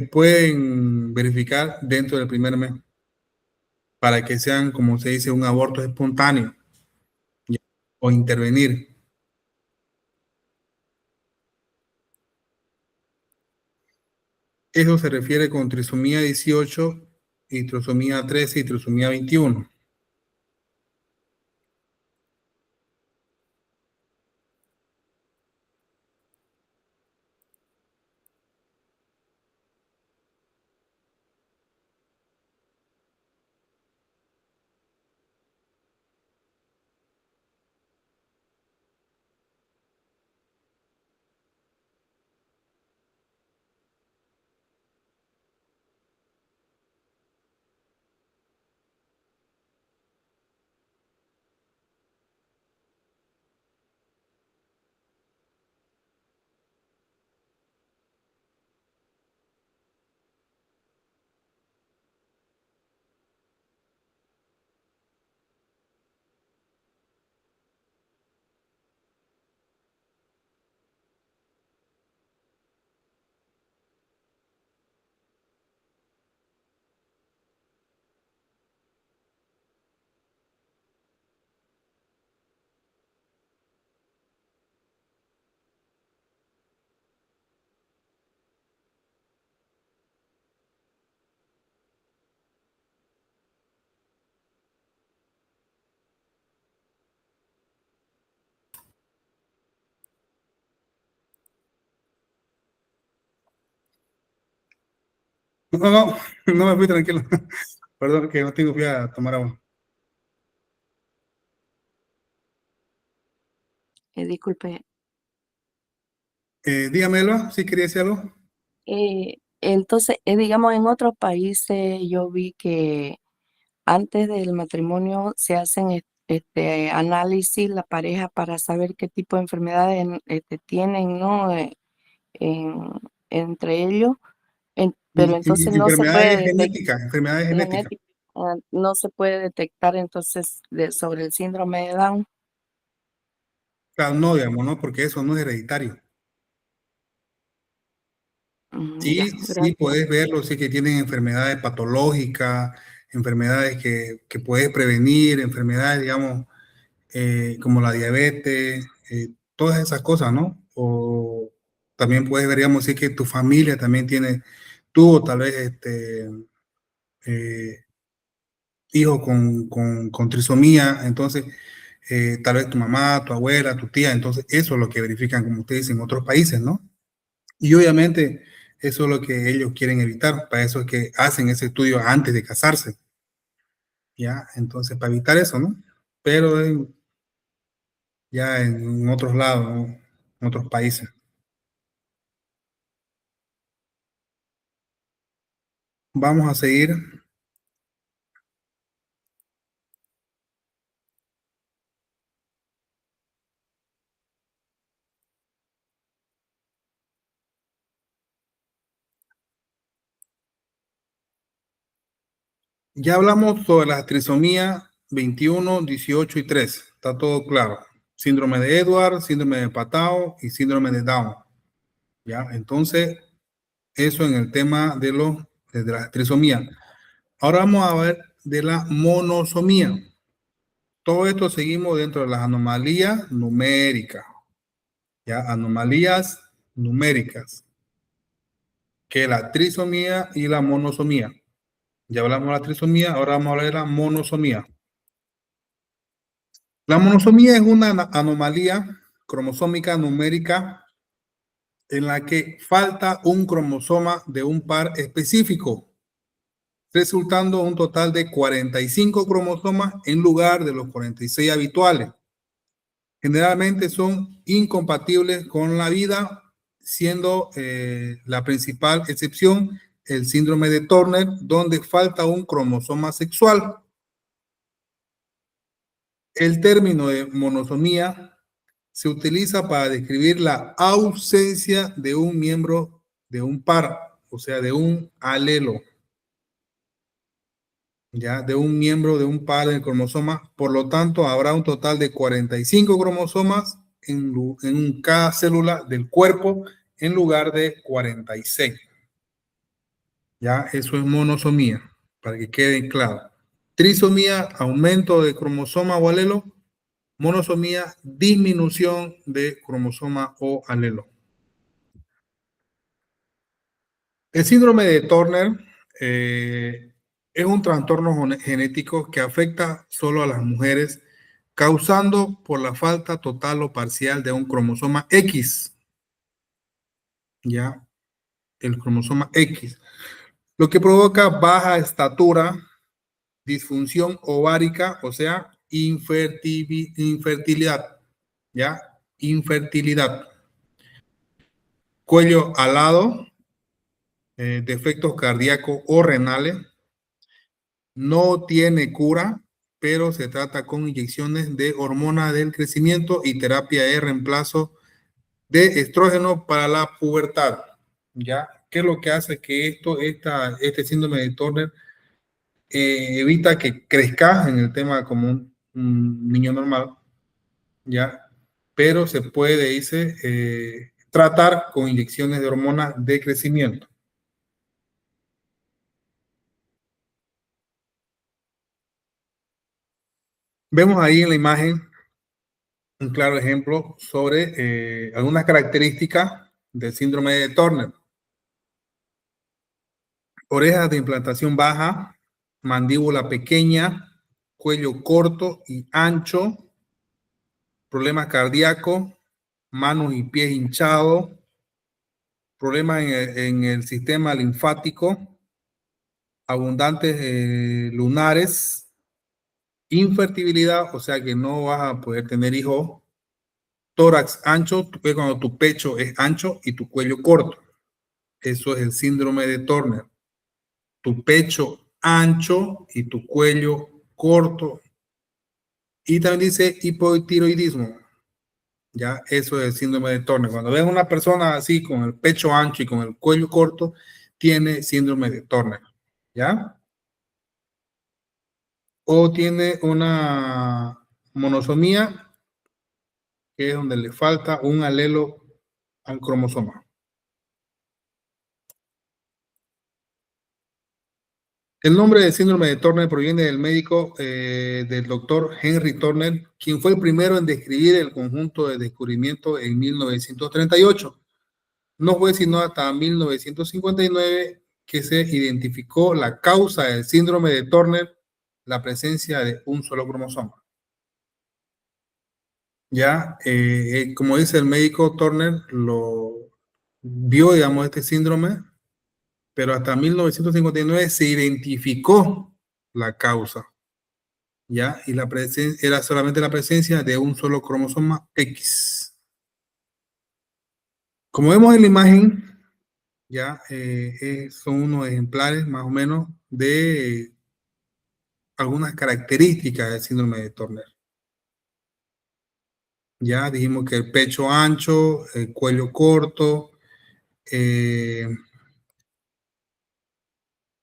pueden verificar dentro del primer mes para que sean, como se dice, un aborto espontáneo, ¿ya? O intervenir. Eso se refiere con trisomía 18 y trisomía 13 y trisomía 21. No, no, no me fui tranquilo. Perdón, que no tengo que a tomar agua. Disculpe, Dígamelo, si quería decir algo. entonces, digamos, en otros países yo vi que antes del matrimonio se hacen análisis la pareja para saber qué tipo de enfermedades tienen, ¿no? Entre ellos, pero entonces no se puede Enfermedades detectar genéticas, enfermedades genéticas. genética, no se puede detectar entonces sobre el síndrome de Down. Claro, no, digamos, ¿no? Porque eso no es hereditario. Ya, Sí, sí, gracias. puedes verlo, sí que tienen enfermedades patológicas, enfermedades que puedes prevenir, enfermedades, digamos, como la diabetes, todas esas cosas, ¿no? O también puedes ver, digamos, sí que tu familia también tuvo tal vez eh, hijos con trisomía, entonces tal vez tu mamá, tu abuela, tu tía, entonces eso es lo que verifican, como ustedes dicen, en otros países, ¿no? Y obviamente eso es lo que ellos quieren evitar, para eso es que hacen ese estudio antes de casarse, ¿ya? Entonces, para evitar eso, ¿no? Pero ya en otros lados, ¿no? En otros países. Vamos a seguir. Ya hablamos sobre la trisomía 21, 18 y 13. Está todo claro. Síndrome de Edwards, síndrome de Patau y síndrome de Down. ¿Ya? Entonces, eso en el tema de los de la trisomía. Ahora vamos a ver de la monosomía. Todo esto seguimos dentro de las anomalías numéricas. Ya, anomalías numéricas, que es la trisomía y la monosomía. Ya hablamos de la trisomía, ahora vamos a hablar de la monosomía. La monosomía es una anomalía cromosómica numérica en la que falta un cromosoma de un par específico, resultando un total de 45 cromosomas en lugar de los 46 habituales. Generalmente son incompatibles con la vida, siendo la principal excepción el síndrome de Turner, donde falta un cromosoma sexual. El término de monosomía se utiliza para describir la ausencia de un miembro de un par, o sea, de un alelo, ya, de un miembro de un par del cromosoma. Por lo tanto, habrá un total de 45 cromosomas en cada célula del cuerpo en lugar de 46. Ya, eso es monosomía, para que quede claro. Trisomía, aumento de cromosoma o alelo. Monosomía, disminución de cromosoma o alelo. El síndrome de Turner es un trastorno genético que afecta solo a las mujeres, causando por la falta total o parcial de un cromosoma X. Ya, el cromosoma X. Lo que provoca baja estatura, disfunción ovárica, o sea, infertilidad. Ya, infertilidad. Cuello alado, defectos cardíacos o renales. No tiene cura, pero se trata con inyecciones de hormona del crecimiento y terapia de reemplazo de estrógeno para la pubertad. ¿Ya? ¿Qué es lo que hace que este síndrome de Turner evita que crezca en el tema como un niño normal? ¿Ya? Pero se puede, dice, tratar con inyecciones de hormona de crecimiento. Vemos ahí en la imagen un claro ejemplo sobre algunas características del síndrome de Turner. Orejas de implantación baja, mandíbula pequeña, cuello corto y ancho, problemas cardíacos, manos y pies hinchados, problemas en el sistema linfático, abundantes lunares, infertilidad, o sea que no vas a poder tener hijos, tórax ancho, cuando tu pecho es ancho y tu cuello corto. Eso es el síndrome de Turner. Tu pecho ancho y tu cuello corto. Y también dice hipotiroidismo. Ya, eso es el síndrome de Turner. Cuando ves una persona así con el pecho ancho y con el cuello corto, tiene síndrome de Turner. ¿Ya? O tiene una monosomía, que es donde le falta un alelo al cromosoma. El nombre del síndrome de Turner proviene del médico del doctor Henry Turner, quien fue el primero en describir el conjunto de descubrimientos en 1938. No fue sino hasta 1959 que se identificó la causa del síndrome de Turner, la presencia de un solo cromosoma. Ya, como dice el médico Turner, lo vio, digamos, este síndrome, pero hasta 1959 se identificó la causa. ¿Ya? Y la presencia era solamente la presencia de un solo cromosoma X. Como vemos en la imagen, ya son unos ejemplares más o menos de algunas características del síndrome de Turner. Ya dijimos que el pecho ancho, el cuello corto,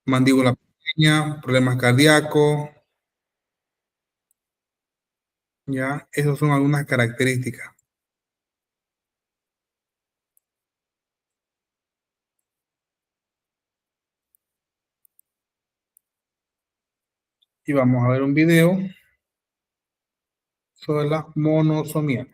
mandíbula pequeña, problemas cardíacos. Ya, esas son algunas características. y vamos a ver un video sobre la monosomía.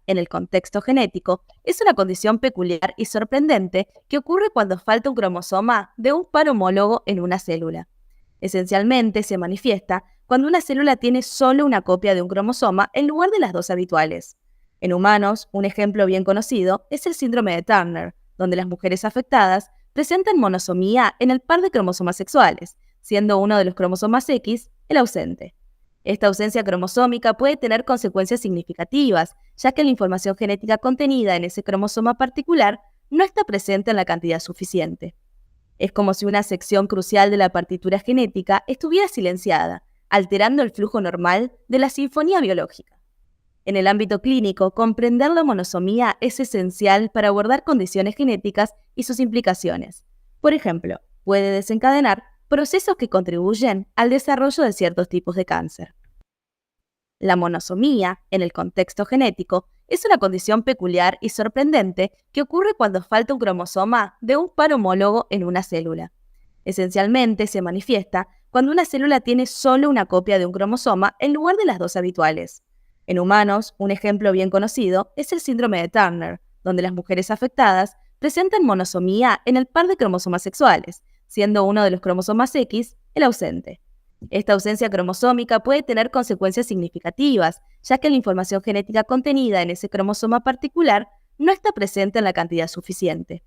En el contexto genético, es una condición peculiar y sorprendente que ocurre cuando falta un cromosoma de un par homólogo en una célula. Esencialmente se manifiesta cuando una célula tiene solo una copia de un cromosoma en lugar de las dos habituales. En humanos, un ejemplo bien conocido es el síndrome de Turner, donde las mujeres afectadas presentan monosomía en el par de cromosomas sexuales, siendo uno de los cromosomas X el ausente. Esta ausencia cromosómica puede tener consecuencias significativas, ya que la información genética contenida en ese cromosoma particular no está presente en la cantidad suficiente. Es como si una sección crucial de la partitura genética estuviera silenciada, alterando el flujo normal de la sinfonía biológica. En el ámbito clínico, comprender la monosomía es esencial para abordar condiciones genéticas y sus implicaciones. Por ejemplo, puede desencadenar procesos que contribuyen al desarrollo de ciertos tipos de cáncer. La monosomía, en el contexto genético, es una condición peculiar y sorprendente que ocurre cuando falta un cromosoma de un par homólogo en una célula. Esencialmente se manifiesta cuando una célula tiene solo una copia de un cromosoma en lugar de las dos habituales. En humanos, un ejemplo bien conocido es el síndrome de Turner, donde las mujeres afectadas presentan monosomía en el par de cromosomas sexuales, siendo uno de los cromosomas X el ausente. Esta ausencia cromosómica puede tener consecuencias significativas, ya que la información genética contenida en ese cromosoma particular no está presente en la cantidad suficiente.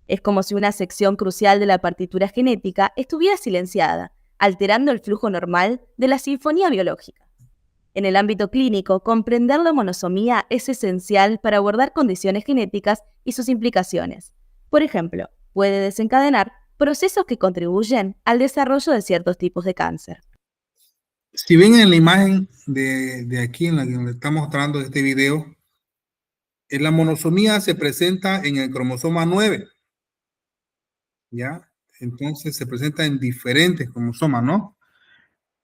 Es como si una sección crucial de la partitura genética estuviera silenciada, alterando el flujo normal de la sinfonía biológica. En el ámbito clínico, comprender la monosomía es esencial para abordar condiciones genéticas y sus implicaciones. Por ejemplo, puede desencadenar procesos que contribuyen al desarrollo de ciertos tipos de cáncer. Si ven en la imagen de aquí, en la que le está mostrando este video, la monosomía se presenta en el cromosoma 9, ¿ya? Entonces se presenta en diferentes cromosomas, ¿no?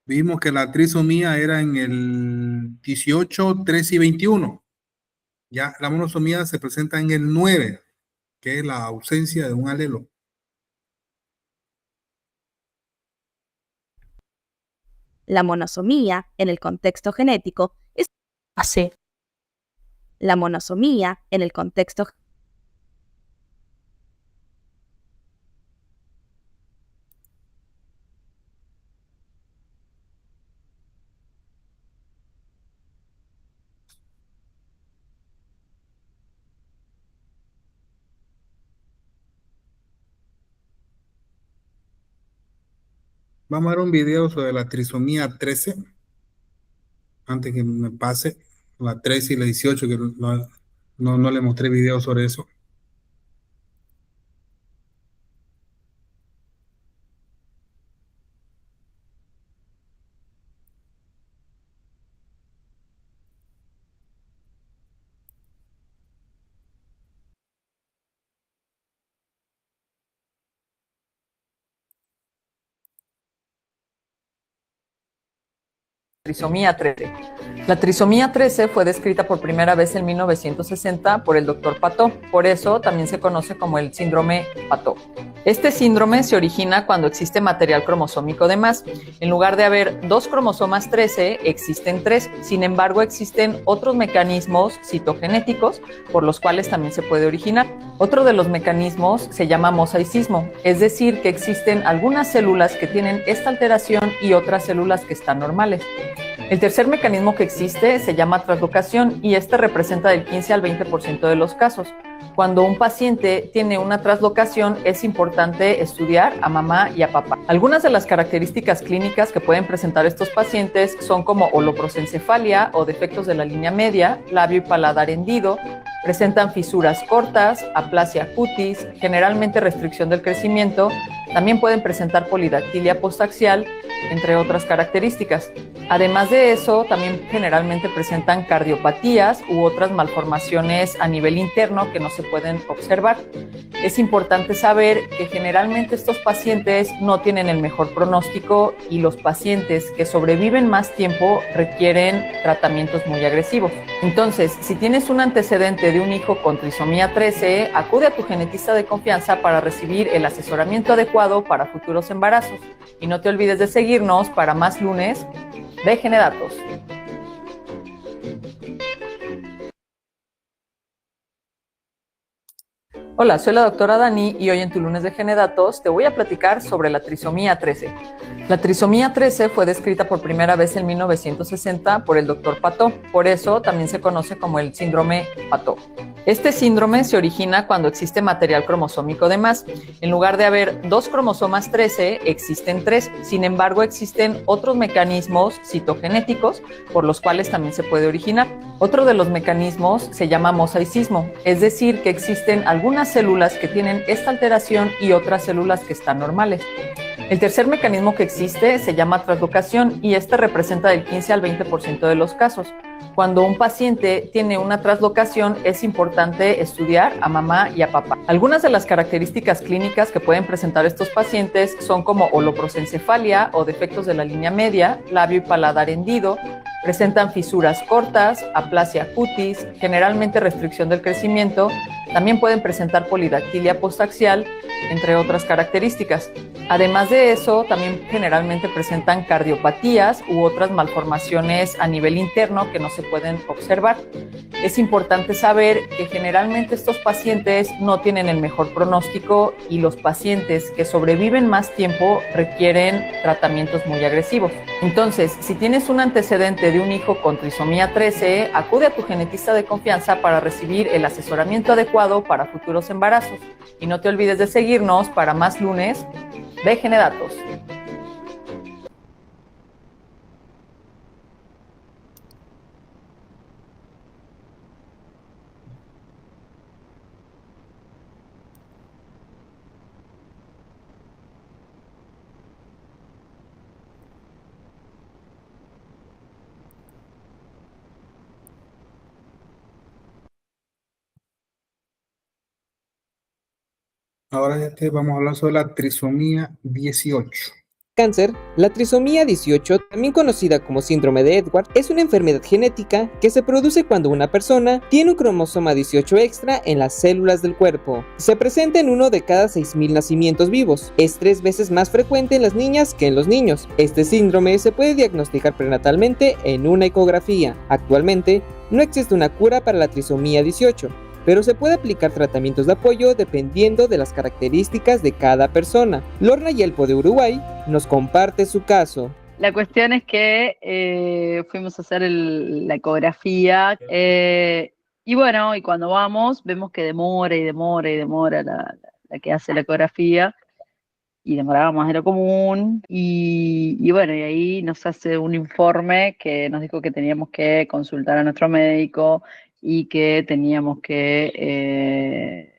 Vimos que la trisomía era en el 18, 13 y 21. Ya la monosomía se presenta en el 9, que es la ausencia de un alelo. La monosomía, en el contexto genético, es así. La monosomía, en el contexto Vamos a ver un video sobre la trisomía 13, antes que me pase, la 13 y la 18, que no le mostré video sobre eso. Trisomía 13. La trisomía 13 fue descrita por primera vez en 1960 por el Dr. Pateau, por eso también se conoce como el síndrome Pateau. Este síndrome se origina cuando existe material cromosómico de más. En lugar de haber 2 cromosomas 13, existen 3. Sin embargo, existen otros mecanismos citogenéticos por los cuales también se puede originar. Otro de los mecanismos se llama mosaicismo, es decir, que existen algunas células que tienen esta alteración y otras células que están normales. El tercer mecanismo que existe se llama translocación y este representa del 15 al 20% de los casos. Cuando un paciente tiene una translocación, es importante estudiar a mamá y a papá. Algunas de las características clínicas que pueden presentar estos pacientes son como holoprosencefalia o defectos de la línea media, labio y paladar hendido, presentan fisuras cortas, aplasia cutis, generalmente restricción del crecimiento, también pueden presentar polidactilia postaxial, entre otras características. Además de eso, también generalmente presentan cardiopatías u otras malformaciones a nivel interno que no se pueden observar. Es importante saber que generalmente estos pacientes no tienen el mejor pronóstico y los pacientes que sobreviven más tiempo requieren tratamientos muy agresivos. Entonces, si tienes un antecedente de un hijo con trisomía 13, acude a tu genetista de confianza para recibir el asesoramiento adecuado para futuros embarazos. Y no te olvides de seguirnos para más lunes de Genedatos. Hola, soy la doctora Dani y hoy en tu lunes de Genedatos te voy a platicar sobre la trisomía 13. La trisomía 13 fue descrita por primera vez en 1960 por el doctor Pato, por eso también se conoce como el síndrome Pato. Este síndrome se origina cuando existe material cromosómico de más. En lugar de haber 2 cromosomas 13, existen 3. Sin embargo, existen otros mecanismos citogenéticos por los cuales también se puede originar. Otro de los mecanismos se llama mosaicismo, es decir, que existen algunas células que tienen esta alteración y otras células que están normales. El tercer mecanismo que existe se llama translocación y este representa del 15 al 20% de los casos. Cuando un paciente tiene una translocación, es importante estudiar a mamá y a papá. Algunas de las características clínicas que pueden presentar estos pacientes son como holoprosencefalia o defectos de la línea media, labio y paladar hendido, presentan fisuras cortas, aplasia cutis, generalmente restricción del crecimiento, también pueden presentar polidactilia postaxial, entre otras características. Además de eso, también generalmente presentan cardiopatías u otras malformaciones a nivel interno que no se pueden observar. Es importante saber que generalmente estos pacientes no tienen el mejor pronóstico y los pacientes que sobreviven más tiempo requieren tratamientos muy agresivos. Entonces, si tienes un antecedente de un hijo con trisomía 13, acude a tu genetista de confianza para recibir el asesoramiento adecuado para futuros embarazos. Y no te olvides de seguirnos para más lunes de Genedatos. Ahora vamos a hablar sobre la trisomía 18. Cáncer, la trisomía 18, también conocida como síndrome de Edward, es una enfermedad genética que se produce cuando una persona tiene un cromosoma 18 extra en las células del cuerpo. Se presenta en 1 de cada 6.000 nacimientos vivos. Es 3 veces más frecuente en las niñas que en los niños. Este síndrome se puede diagnosticar prenatalmente en una ecografía. Actualmente, no existe una cura para la trisomía 18. Pero se puede aplicar tratamientos de apoyo dependiendo de las características de cada persona. Lorna Yelpo de Uruguay nos comparte su caso. La cuestión es que fuimos a hacer la ecografía y bueno, y cuando vamos vemos que demora la que hace la ecografía y demoraba más de lo común y bueno, y ahí nos hace un informe que nos dijo que teníamos que consultar a nuestro médico y que teníamos que,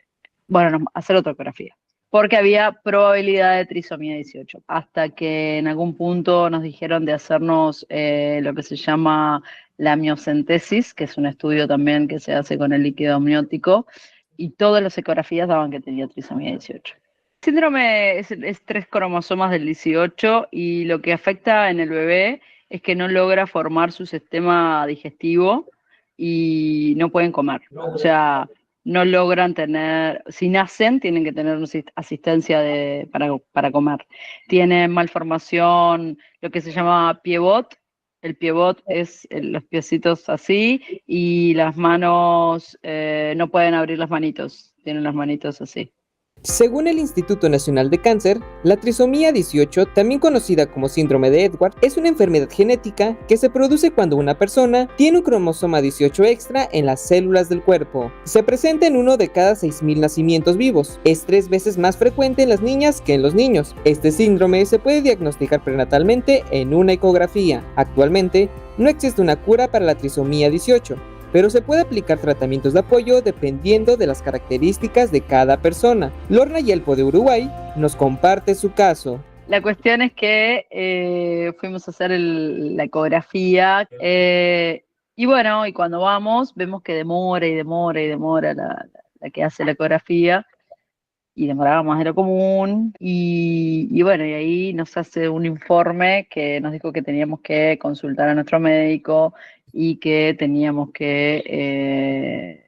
hacer otra ecografía, porque había probabilidad de trisomía 18, hasta que en algún punto nos dijeron de hacernos lo que se llama la amniocentesis, que es un estudio también que se hace con el líquido amniótico, y todas las ecografías daban que tenía trisomía 18. El síndrome es 3 cromosomas del 18 y lo que afecta en el bebé es que no logra formar su sistema digestivo y no pueden comer. O sea, no logran tener, si nacen, tienen que tener una asistencia para comer. Tienen malformación, lo que se llama piebot. El piebot es los piecitos así y las manos, no pueden abrir las manitos, tienen las manitos así. Según el Instituto Nacional de Cáncer, la trisomía 18, también conocida como síndrome de Edward, es una enfermedad genética que se produce cuando una persona tiene un cromosoma 18 extra en las células del cuerpo. Se presenta en 1 de cada 6.000 nacimientos vivos. Es 3 veces más frecuente en las niñas que en los niños. Este síndrome se puede diagnosticar prenatalmente en una ecografía. Actualmente, no existe una cura para la trisomía 18. Pero se puede aplicar tratamientos de apoyo dependiendo de las características de cada persona. Lorna Yelpo de Uruguay nos comparte su caso. La cuestión es que fuimos a hacer la ecografía y bueno, y cuando vamos vemos que demora y demora y demora la que hace la ecografía y demoraba más de lo común y bueno, y ahí nos hace un informe que nos dijo que teníamos que consultar a nuestro médico y que teníamos que,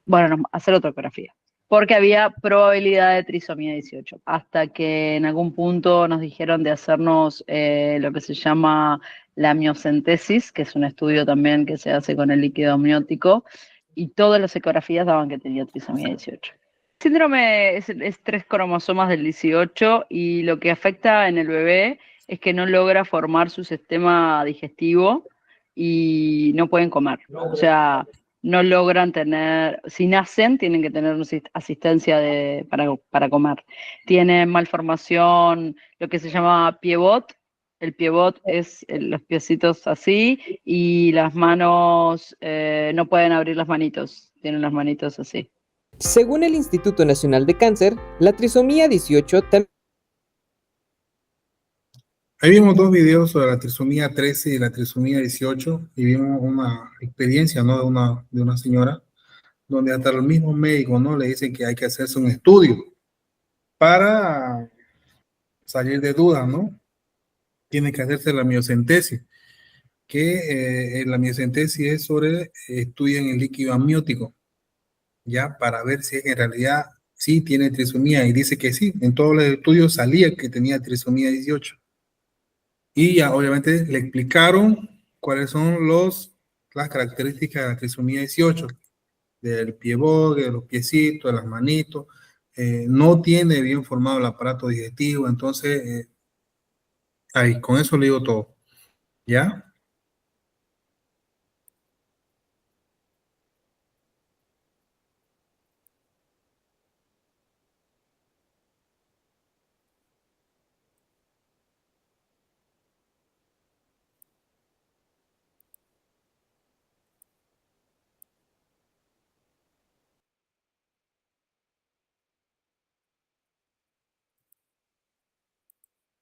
bueno, hacer otra ecografía porque había probabilidad de trisomía 18, hasta que en algún punto nos dijeron de hacernos lo que se llama la miocentesis, que es un estudio también que se hace con el líquido amniótico, y todas las ecografías daban que tenía trisomía 18. Síndrome es 3 cromosomas del 18 y lo que afecta en el bebé es que no logra formar su sistema digestivo y no pueden comer. O sea, no logran tener, si nacen, tienen que tener una asistencia para comer. Tienen malformación, lo que se llama piebot. El piebot es los piecitos así y las manos, no pueden abrir las manitos, tienen las manitos así. Según el Instituto Nacional de Cáncer, la trisomía 18 también... Ahí vimos dos videos sobre la trisomía 13 y la trisomía 18 y vimos una experiencia, ¿no? De una señora donde hasta los mismos médicos, ¿no? Le dicen que hay que hacerse un estudio para salir de dudas, ¿no? Tiene que hacerse la miocentesis, que la miocentesis es sobre estudian el líquido amniótico, ya para ver si en realidad sí tiene trisomía y dice que sí, en todos los estudios salía que tenía trisomía 18. Y ya obviamente le explicaron cuáles son las características de la trisomía 18, del pie bogue, de los piecitos, de las manitos. No tiene bien formado el aparato digestivo, entonces ahí, con eso le digo todo. ¿Ya?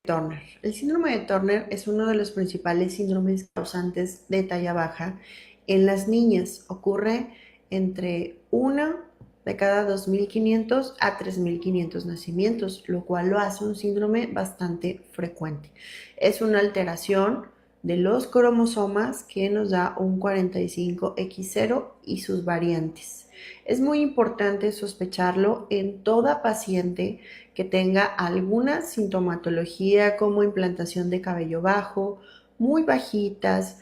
Turner. El síndrome de Turner es uno de los principales síndromes causantes de talla baja en las niñas. Ocurre entre 1 de cada 2.500 a 3.500 nacimientos, lo cual lo hace un síndrome bastante frecuente. Es una alteración de los cromosomas que nos da un 45X0 y sus variantes. Es muy importante sospecharlo en toda paciente que tenga alguna sintomatología como implantación de cabello bajo, muy bajitas,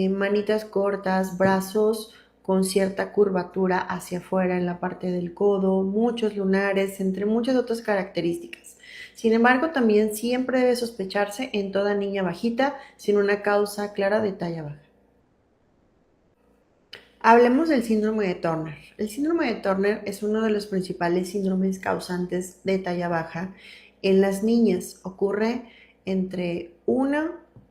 manitas cortas, brazos con cierta curvatura hacia afuera en la parte del codo, muchos lunares, entre muchas otras características. Sin embargo, también siempre debe sospecharse en toda niña bajita sin una causa clara de talla baja. Hablemos del síndrome de Turner. El síndrome de Turner es uno de los principales síndromes causantes de talla baja en las niñas. Ocurre entre 1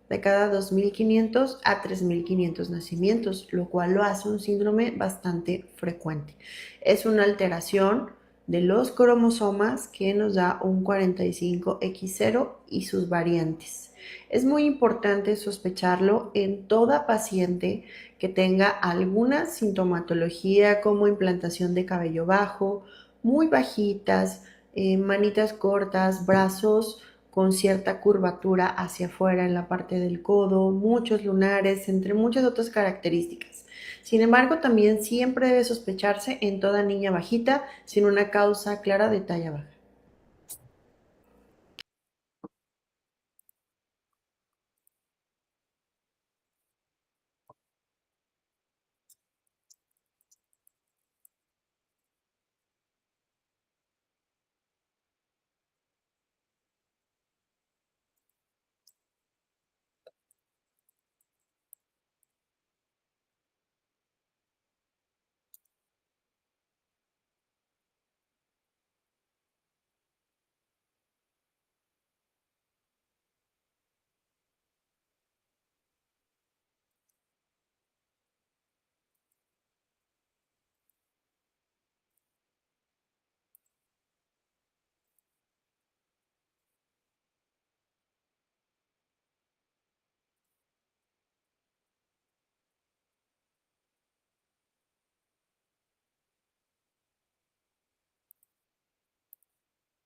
de cada 2.500 a 3.500 nacimientos, lo cual lo hace un síndrome bastante frecuente. Es una alteración de los cromosomas que nos da un 45X0 y sus variantes. Es muy importante sospecharlo en toda paciente que tenga alguna sintomatología como implantación de cabello bajo, muy bajitas, manitas cortas, brazos con cierta curvatura hacia afuera en la parte del codo, muchos lunares, entre muchas otras características. Sin embargo, también siempre debe sospecharse en toda niña bajita sin una causa clara de talla baja.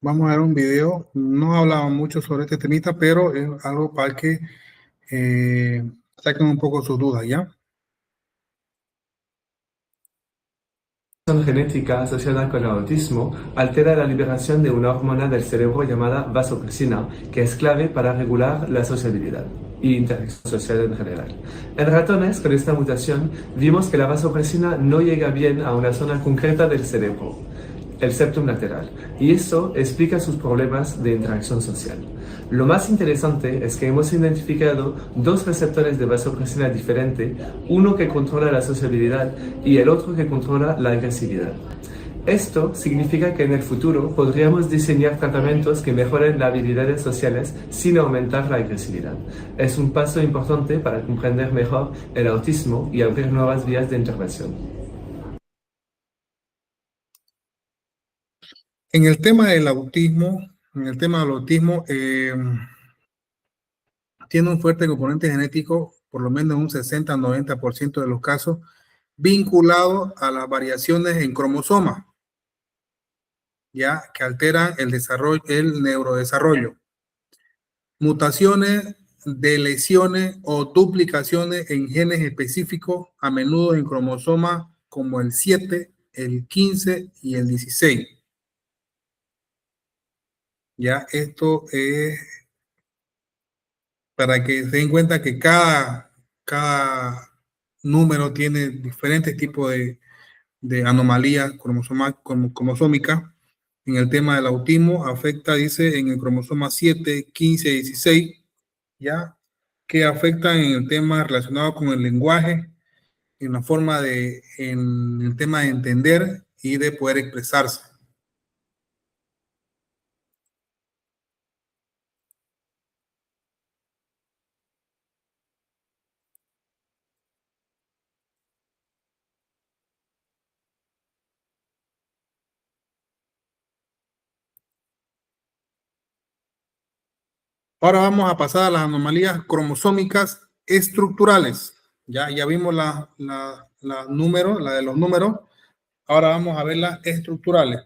vamos a ver un video. No hablaba mucho sobre este temita, pero es algo para que saquen un poco sus dudas, ¿ya? Genética asociada con el autismo altera la liberación de una hormona del cerebro llamada vasopresina, que es clave para regular la sociabilidad y interacción social en general. En ratones con esta mutación vimos que la vasopresina no llega bien a una zona concreta del cerebro, el septum lateral, y eso explica sus problemas de interacción social. Lo más interesante es que hemos identificado dos receptores de vasopresina diferentes, uno que controla la sociabilidad y el otro que controla la agresividad. Esto significa que en el futuro podríamos diseñar tratamientos que mejoren las habilidades sociales sin aumentar la agresividad. Es un paso importante para comprender mejor el autismo y abrir nuevas vías de intervención. En el tema del autismo, tiene un fuerte componente genético, por lo menos un 60-90% de los casos, vinculado a las variaciones en cromosomas, ya que alteran el desarrollo, el neurodesarrollo. Mutaciones, deleciones o duplicaciones en genes específicos, a menudo en cromosomas como el 7, el 15 y el 16. Ya esto es para que se den cuenta que cada número tiene diferentes tipos de anomalías cromosómicas. En el tema del autismo afecta, dice, en el cromosoma 7, 15 y 16, ya, que afectan en el tema relacionado con el lenguaje, en el tema de entender y de poder expresarse. Ahora vamos a pasar a las anomalías cromosómicas estructurales. Ya vimos la de los números. Ahora vamos a ver las estructurales.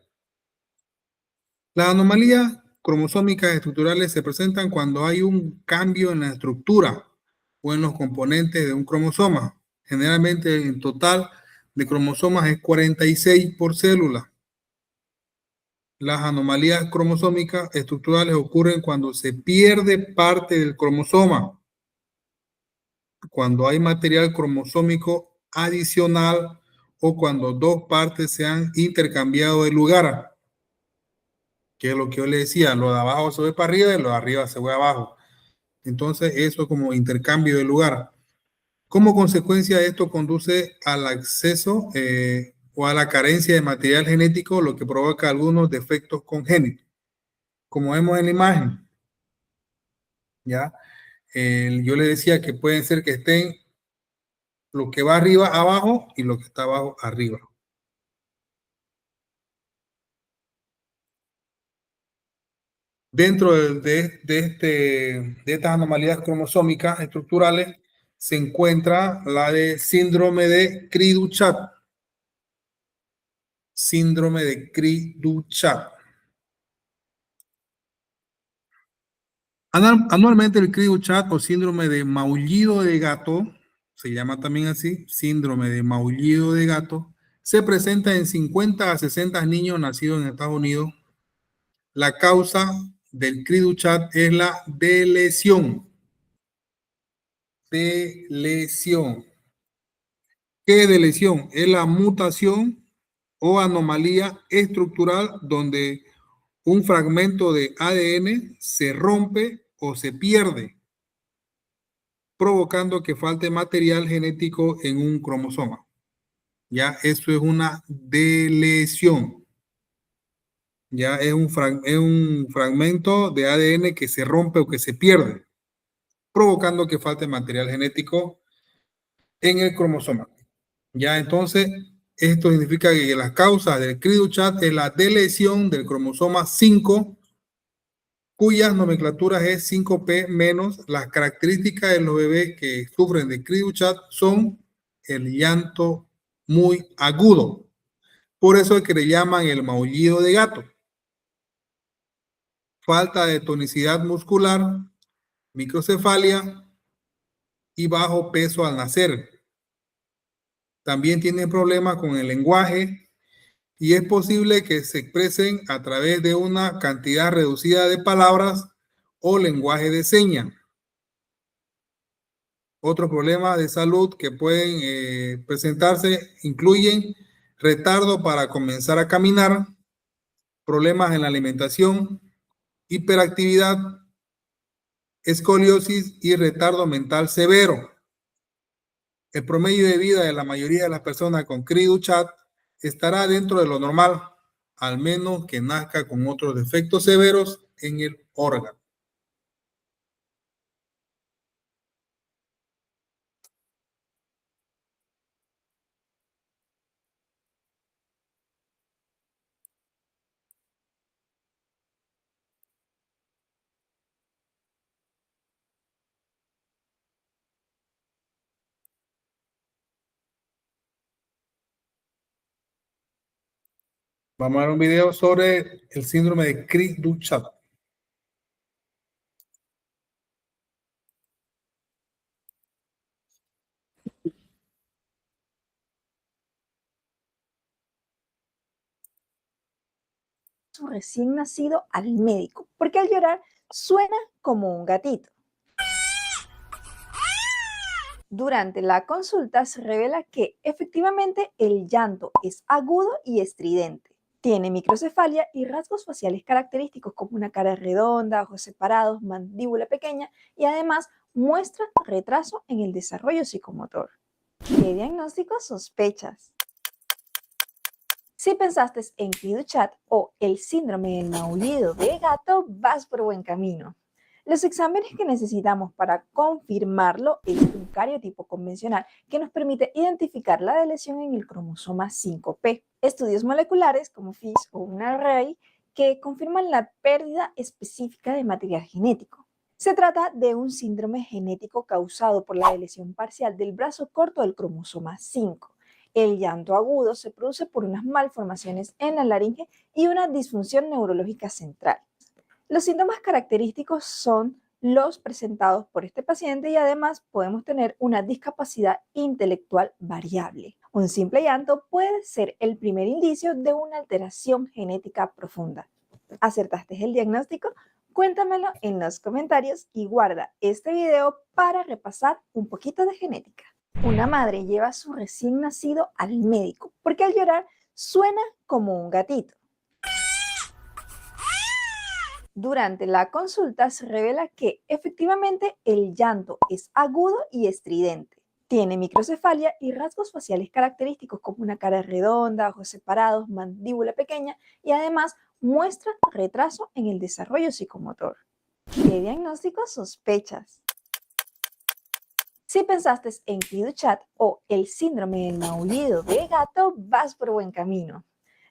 Las anomalías cromosómicas estructurales se presentan cuando hay un cambio en la estructura o en los componentes de un cromosoma. Generalmente el total de cromosomas es 46 por célula. Las anomalías cromosómicas estructurales ocurren cuando se pierde parte del cromosoma, cuando hay material cromosómico adicional o cuando dos partes se han intercambiado de lugar. Que es lo que yo le decía, lo de abajo se ve para arriba y lo de arriba se ve abajo. Entonces, eso es como intercambio de lugar. Como consecuencia de esto conduce al acceso o a la carencia de material genético, lo que provoca algunos defectos congénitos. Como vemos en la imagen, ¿ya? Yo le decía que pueden ser que estén lo que va arriba abajo y lo que está abajo arriba. Dentro de estas anomalías cromosómicas estructurales se encuentra la de síndrome de Cri-du-Chat. Síndrome de Cri-du-Chat. Anualmente el Cri-du-Chat o síndrome de maullido de gato, se llama también así, síndrome de maullido de gato, se presenta en 50 a 60 niños nacidos en Estados Unidos. La causa del Cri-du-Chat es la deleción. Deleción. ¿Qué es deleción? Es la mutación o anomalía estructural donde un fragmento de ADN se rompe o se pierde, provocando que falte material genético en un cromosoma. Ya, eso es una deleción. Ya es un fragmento de ADN que se rompe o que se pierde, provocando que falte material genético en el cromosoma. Ya, entonces, esto significa que las causas del Cri-du-Chat es la deleción del cromosoma 5, cuyas nomenclaturas es 5P menos. Las características de los bebés que sufren de Cri-du-Chat son el llanto muy agudo. Por eso es que le llaman el maullido de gato. falta de tonicidad muscular, microcefalia y bajo peso al nacer. También tienen problemas con el lenguaje y es posible que se expresen a través de una cantidad reducida de palabras o lenguaje de señas. Otros problemas de salud que pueden presentarse incluyen retardo para comenzar a caminar, problemas en la alimentación, hiperactividad, escoliosis y retardo mental severo. El promedio de vida de la mayoría de las personas con Cri-du-Chat estará dentro de lo normal, al menos que nazca con otros defectos severos en el órgano. Vamos a ver un video sobre el síndrome de Cri-du-Chat. Su recién nacido al médico, porque al llorar suena como un gatito. Durante la consulta se revela que efectivamente el llanto es agudo y estridente. Tiene microcefalia y rasgos faciales característicos como una cara redonda, ojos separados, mandíbula pequeña y además muestra retraso en el desarrollo psicomotor. ¿Qué diagnóstico sospechas? Si pensaste en Cri-du-Chat o el síndrome del maullido de gato, vas por buen camino. Los exámenes que necesitamos para confirmarlo es un cariotipo convencional que nos permite identificar la lesión en el cromosoma 5P. Estudios moleculares como FISH o un array que confirman la pérdida específica de material genético. Se trata de un síndrome genético causado por la lesión parcial del brazo corto del cromosoma 5. El llanto agudo se produce por unas malformaciones en la laringe y una disfunción neurológica central. Los síntomas característicos son los presentados por este paciente y además podemos tener una discapacidad intelectual variable. Un simple llanto puede ser el primer indicio de una alteración genética profunda. ¿Acertaste el diagnóstico? Cuéntamelo en los comentarios y guarda este video para repasar un poquito de genética. Una madre lleva a su recién nacido al médico porque al llorar suena como un gatito. Durante la consulta se revela que efectivamente el llanto es agudo y estridente. Tiene microcefalia y rasgos faciales característicos como una cara redonda, ojos separados, mandíbula pequeña y además muestra retraso en el desarrollo psicomotor. ¿Qué diagnóstico sospechas? Si pensaste en Cri-du-Chat o el síndrome del maullido de gato, vas por buen camino.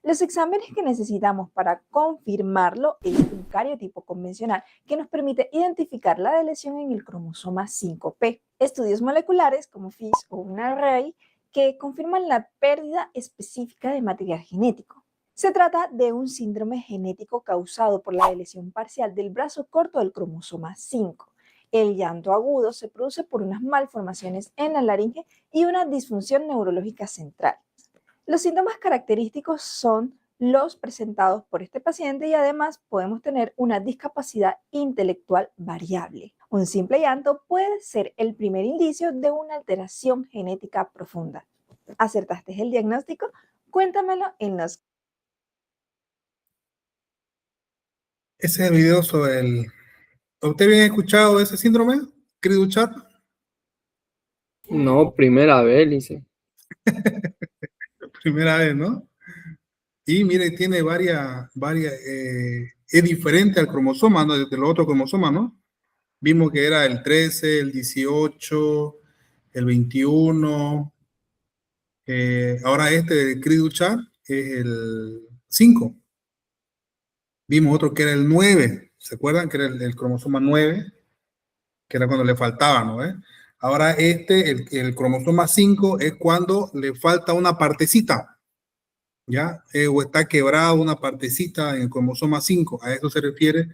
Los exámenes que necesitamos para confirmarlo es un cariotipo convencional que nos permite identificar la lesión en el cromosoma 5P. Estudios moleculares como FISH o un array que confirman la pérdida específica de material genético. Se trata de un síndrome genético causado por la lesión parcial del brazo corto del cromosoma 5. El llanto agudo se produce por unas malformaciones en la laringe y una disfunción neurológica central. Los síntomas característicos son los presentados por este paciente y además podemos tener una discapacidad intelectual variable. Un simple llanto puede ser el primer indicio de una alteración genética profunda. ¿Acertaste el diagnóstico? Cuéntamelo en los... Ese es el video sobre el... ¿Usted bien ha escuchado de ese síndrome? Cri-du-Chat. No, primera vez, dice. Primera vez, ¿no? Y mire, tiene es diferente al cromosoma, ¿no? De los otros cromosomas, ¿no? Vimos que era el 13, el 18, el 21. Ahora este de Cri-du-Chat es el 5. Vimos otro que era el 9. ¿Se acuerdan? Que era el cromosoma 9, que era cuando le faltaba, ¿no? Ahora el cromosoma 5 es cuando le falta una partecita, ¿ya? O está quebrada una partecita en el cromosoma 5. A eso se refiere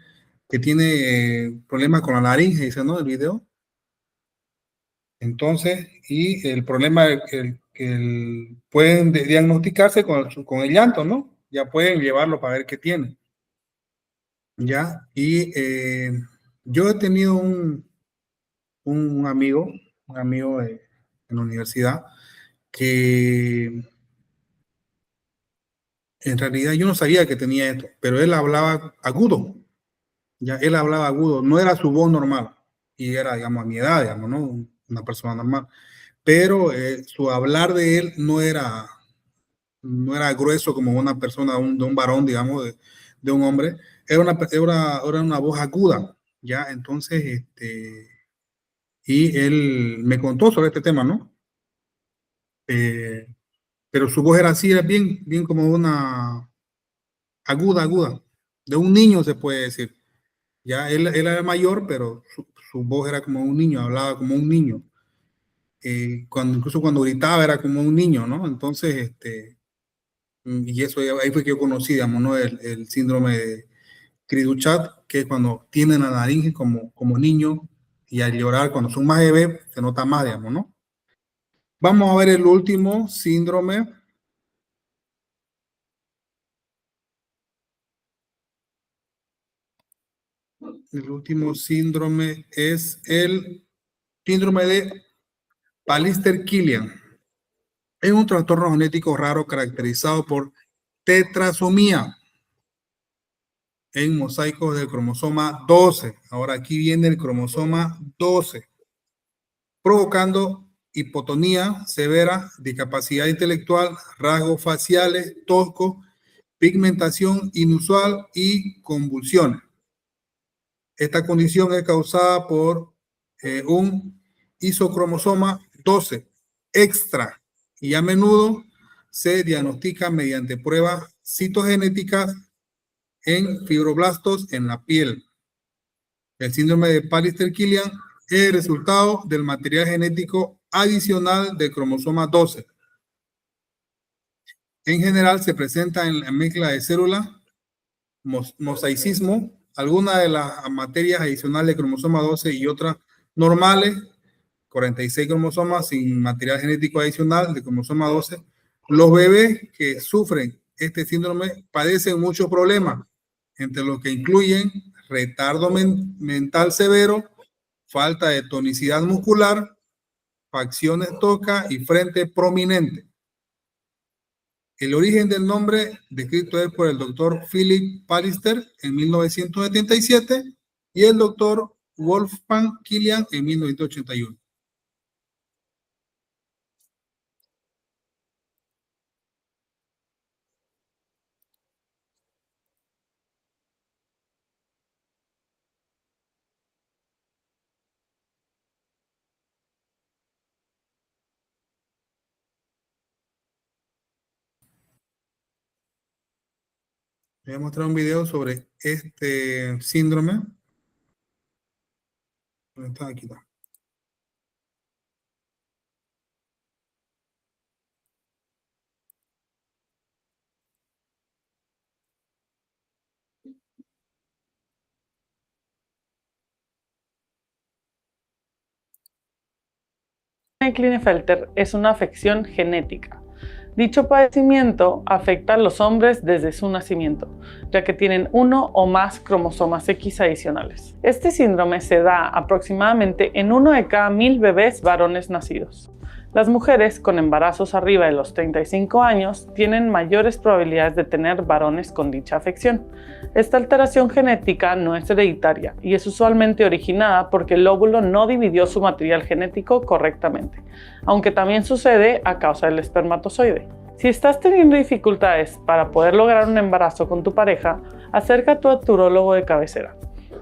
que tiene problemas con la laringe, dice, ¿no? El video. Entonces, y el problema pueden diagnosticarse con el llanto, ¿no? Ya pueden llevarlo para ver qué tiene. Ya, y yo he tenido un amigo en la universidad que en realidad yo no sabía que tenía esto, pero él hablaba agudo. Ya, él hablaba agudo, no era su voz normal, y era, digamos, a mi edad, digamos, ¿no? Una persona normal. Pero su hablar de él no era grueso como una persona, de un varón, digamos, de un hombre. Era una voz aguda, ¿ya? Entonces, y él me contó sobre este tema, ¿no? Pero su voz era así, era bien como una aguda, de un niño se puede decir. Ya, él era mayor, pero su voz era como un niño, hablaba como un niño. Incluso cuando gritaba era como un niño, ¿no? Entonces, y eso ahí fue que yo conocí, digamos, ¿no? El síndrome de Cri-du-Chat, que es cuando tienen la laringe como niño, y al llorar, cuando son más bebés, se nota más, digamos, ¿no? Vamos a ver el último síndrome. El último síndrome es el síndrome de Pallister-Killian. Es un trastorno genético raro caracterizado por tetrasomía en mosaicos del cromosoma 12. Ahora aquí viene el cromosoma 12, provocando hipotonía severa, discapacidad intelectual, rasgos faciales toscos, pigmentación inusual y convulsiones. Esta condición es causada por un isocromosoma 12 extra y a menudo se diagnostica mediante pruebas citogenéticas en fibroblastos en la piel. El síndrome de Pallister-Killian es el resultado del material genético adicional del cromosoma 12. En general se presenta en la mezcla de células, mosaicismo, algunas de las materias adicionales del cromosoma 12 y otras normales, 46 cromosomas sin material genético adicional del cromosoma 12. Los bebés que sufren este síndrome padecen muchos problemas, entre los que incluyen retardo mental severo, falta de tonicidad muscular, facciones toscas y frente prominente. El origen del nombre descrito es por el doctor Philip Pallister en 1977 y el doctor Wolfgang Killian en 1981. Voy a mostrar un video sobre este síndrome. Está aquí. Klinefelter es una afección genética. Dicho padecimiento afecta a los hombres desde su nacimiento, ya que tienen uno o más cromosomas X adicionales. Este síndrome se da aproximadamente en 1 de cada 1000 bebés varones nacidos. Las mujeres con embarazos arriba de los 35 años tienen mayores probabilidades de tener varones con dicha afección. Esta alteración genética no es hereditaria y es usualmente originada porque el óvulo no dividió su material genético correctamente, aunque también sucede a causa del espermatozoide. Si estás teniendo dificultades para poder lograr un embarazo con tu pareja, acércate a tu urólogo de cabecera.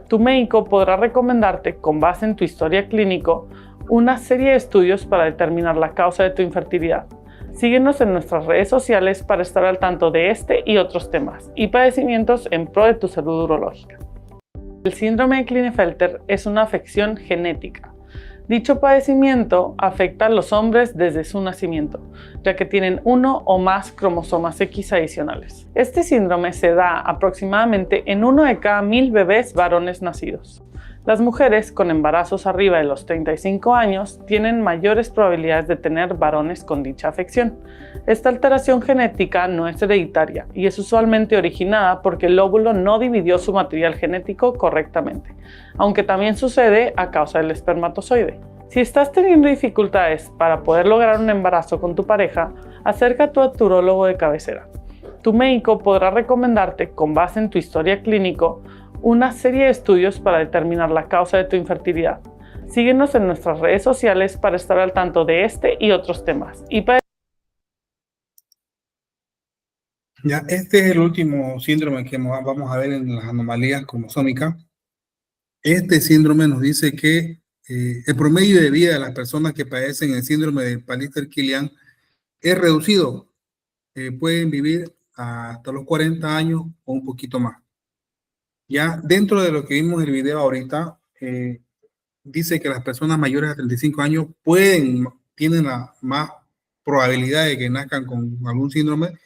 Tu médico podrá recomendarte, con base en tu historia clínico, una serie de estudios para determinar la causa de tu infertilidad. Síguenos en nuestras redes sociales para estar al tanto de este y otros temas y padecimientos en pro de tu salud urológica. El síndrome de Klinefelter es una afección genética. Dicho padecimiento afecta a los hombres desde su nacimiento, ya que tienen uno o más cromosomas X adicionales. Este síndrome se da aproximadamente en 1 de cada 1000 bebés varones nacidos. Las mujeres con embarazos arriba de los 35 años tienen mayores probabilidades de tener varones con dicha afección. Esta alteración genética no es hereditaria y es usualmente originada porque el óvulo no dividió su material genético correctamente, aunque también sucede a causa del espermatozoide. Si estás teniendo dificultades para poder lograr un embarazo con tu pareja, acércate a tu urólogo de cabecera. Tu médico podrá recomendarte, con base en tu historia clínico, una serie de estudios para determinar la causa de tu infertilidad. Síguenos en nuestras redes sociales para estar al tanto de este y otros temas. Ya, este es el último síndrome que vamos a ver en las anomalías cromosómicas. Este síndrome nos dice que el promedio de vida de las personas que padecen el síndrome de Pallister-Killian es reducido. Pueden vivir hasta los 40 años o un poquito más. Ya dentro de lo que vimos en el video ahorita, dice que las personas mayores de 35 años tienen la más probabilidad de que nazcan con algún síndrome,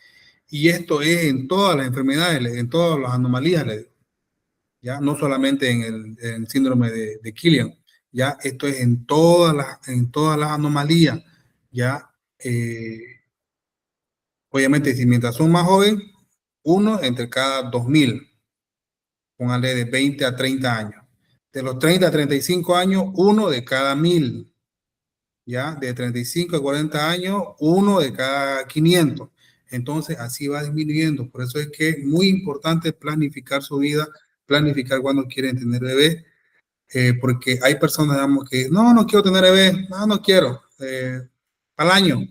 y esto es en todas las enfermedades, en todas las anomalías, ya no solamente en el síndrome de Killian, ya esto es en todas las anomalías, ya obviamente si mientras son más jóvenes, uno entre cada 2000, póngale de 20 a 30 años. De los 30 a 35 años, uno de cada 1000. Ya, de 35 a 40 años, uno de cada 500. Entonces, así va disminuyendo. Por eso es que es muy importante planificar su vida, planificar cuando quieren tener bebé, porque hay personas, digamos, que no quiero tener bebé, no quiero, al año.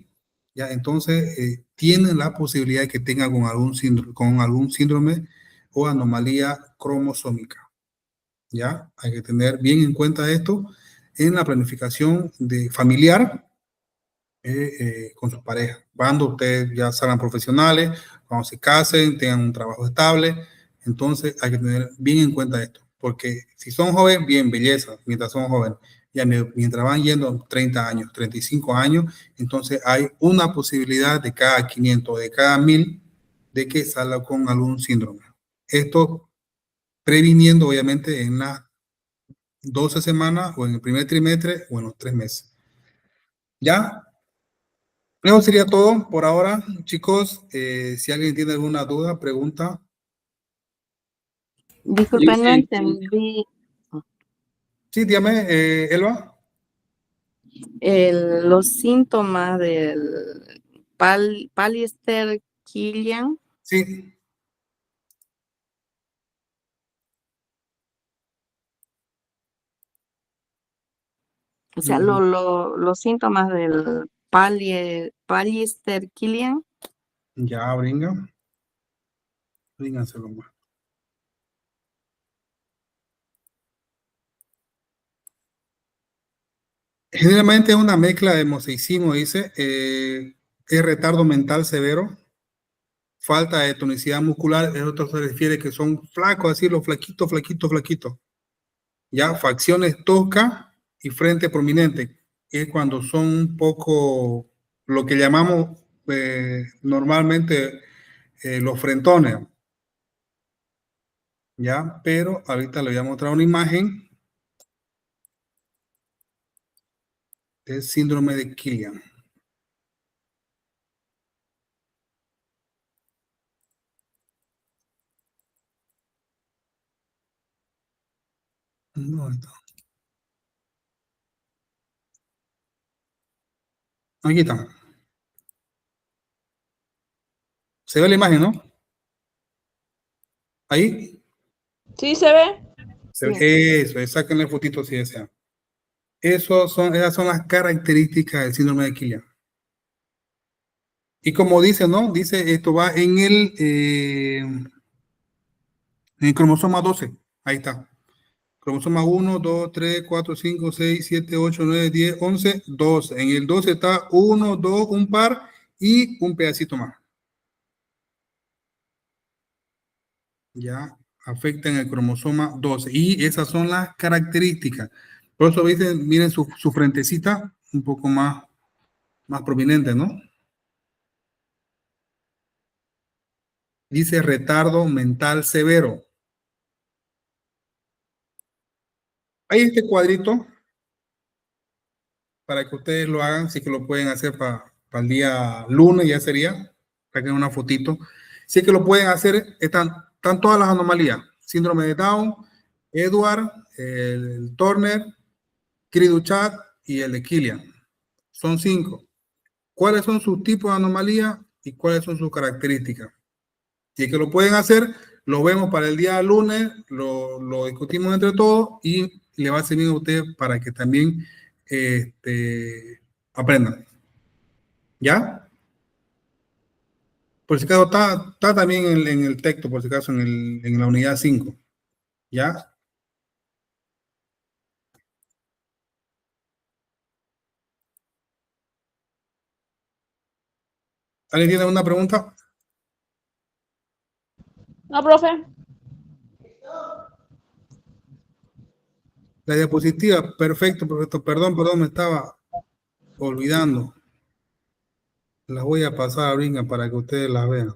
Ya, entonces, tienen la posibilidad de que tengan con algún síndrome o anomalía cromosómica. ¿Ya? Hay que tener bien en cuenta esto en la planificación familiar con su pareja. Cuando ustedes ya salgan profesionales, cuando se casen, tengan un trabajo estable, entonces hay que tener bien en cuenta esto. Porque si son jóvenes, bien, belleza, mientras son jóvenes. Ya mientras van yendo 30 años, 35 años, entonces hay una posibilidad de cada 500, de cada 1000, de que salga con algún síndrome. Esto previniendo, obviamente, en las 12 semanas o en el primer trimestre o en los 3 meses. ¿Ya? Eso sería todo por ahora, chicos. Si alguien tiene alguna duda, pregunta. Disculpen, no entendí Sí, dígame, Elba. los síntomas del Pallister-Killian. Sí. O sea, los síntomas del Pallister-Killian. Ya, bríngenselo más. Generalmente es una mezcla de mosaicismo, dice, es retardo mental severo, falta de tonicidad muscular, esto se refiere que son flacos, así los flaquitos, flaquitos, flaquitos. Ya, facciones toscas y frente prominente, es cuando son un poco lo que llamamos normalmente los frentones. Ya, pero ahorita le voy a mostrar una imagen del síndrome de Killian. No, aquí está. Se ve la imagen, ¿no? Ahí. Sí, se ve. Eso, sáquenle fotito si desean. Esas son las características del síndrome de Killian. Y como dice, ¿no? Dice, esto va en el cromosoma 12. Ahí está. Cromosoma 1, 2, 3, 4, 5, 6, 7, 8, 9, 10, 11, 12. En el 12 está 1, 2, un par y un pedacito más. Ya afectan el cromosoma 12. Y esas son las características. Por eso miren su frentecita un poco más prominente, ¿no? Dice retardo mental severo. Hay este cuadrito para que ustedes lo hagan, sí que lo pueden hacer para el día lunes, ya sería, saquen una fotito. Sí que lo pueden hacer, están todas las anomalías, síndrome de Down, Edward, el Turner, Cri-du-Chat y el de Killian. Son 5. ¿Cuáles son sus tipos de anomalía y cuáles son sus características? Si es que lo pueden hacer, lo vemos para el día lunes, lo discutimos entre todos y le va a servir a ustedes para que también aprendan. ¿Ya? Por si acaso está también en el texto, por si acaso en la unidad 5. ¿Ya? ¿Alguien tiene una pregunta? No, profe. La diapositiva, perfecto, perfecto. Perdón, me estaba olvidando. Las voy a pasar a Brinca para que ustedes las vean.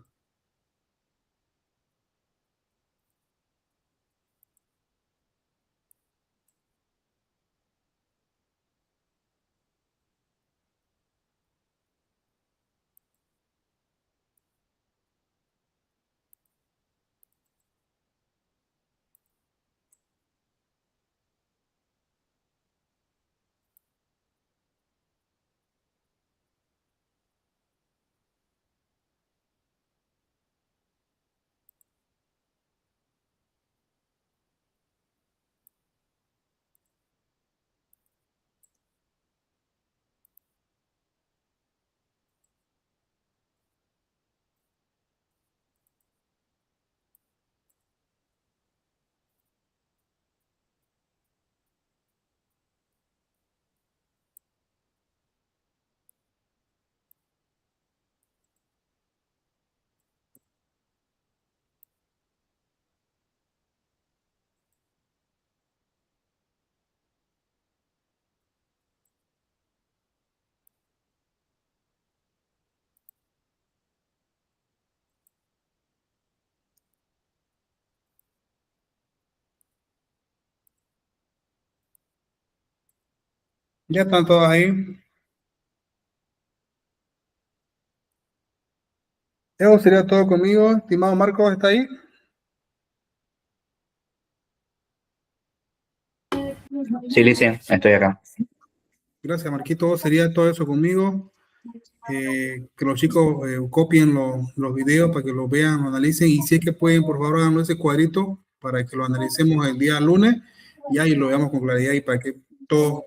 Ya están todas ahí. Eso sería todo conmigo. Estimado Marcos, ¿está ahí? Sí, Lice, estoy acá. Gracias, Marquito. Sería todo eso conmigo. Que los chicos copien los videos para que los vean, lo analicen. Y si es que pueden, por favor, háganos ese cuadrito para que lo analicemos el día lunes y ahí lo veamos con claridad y para que todos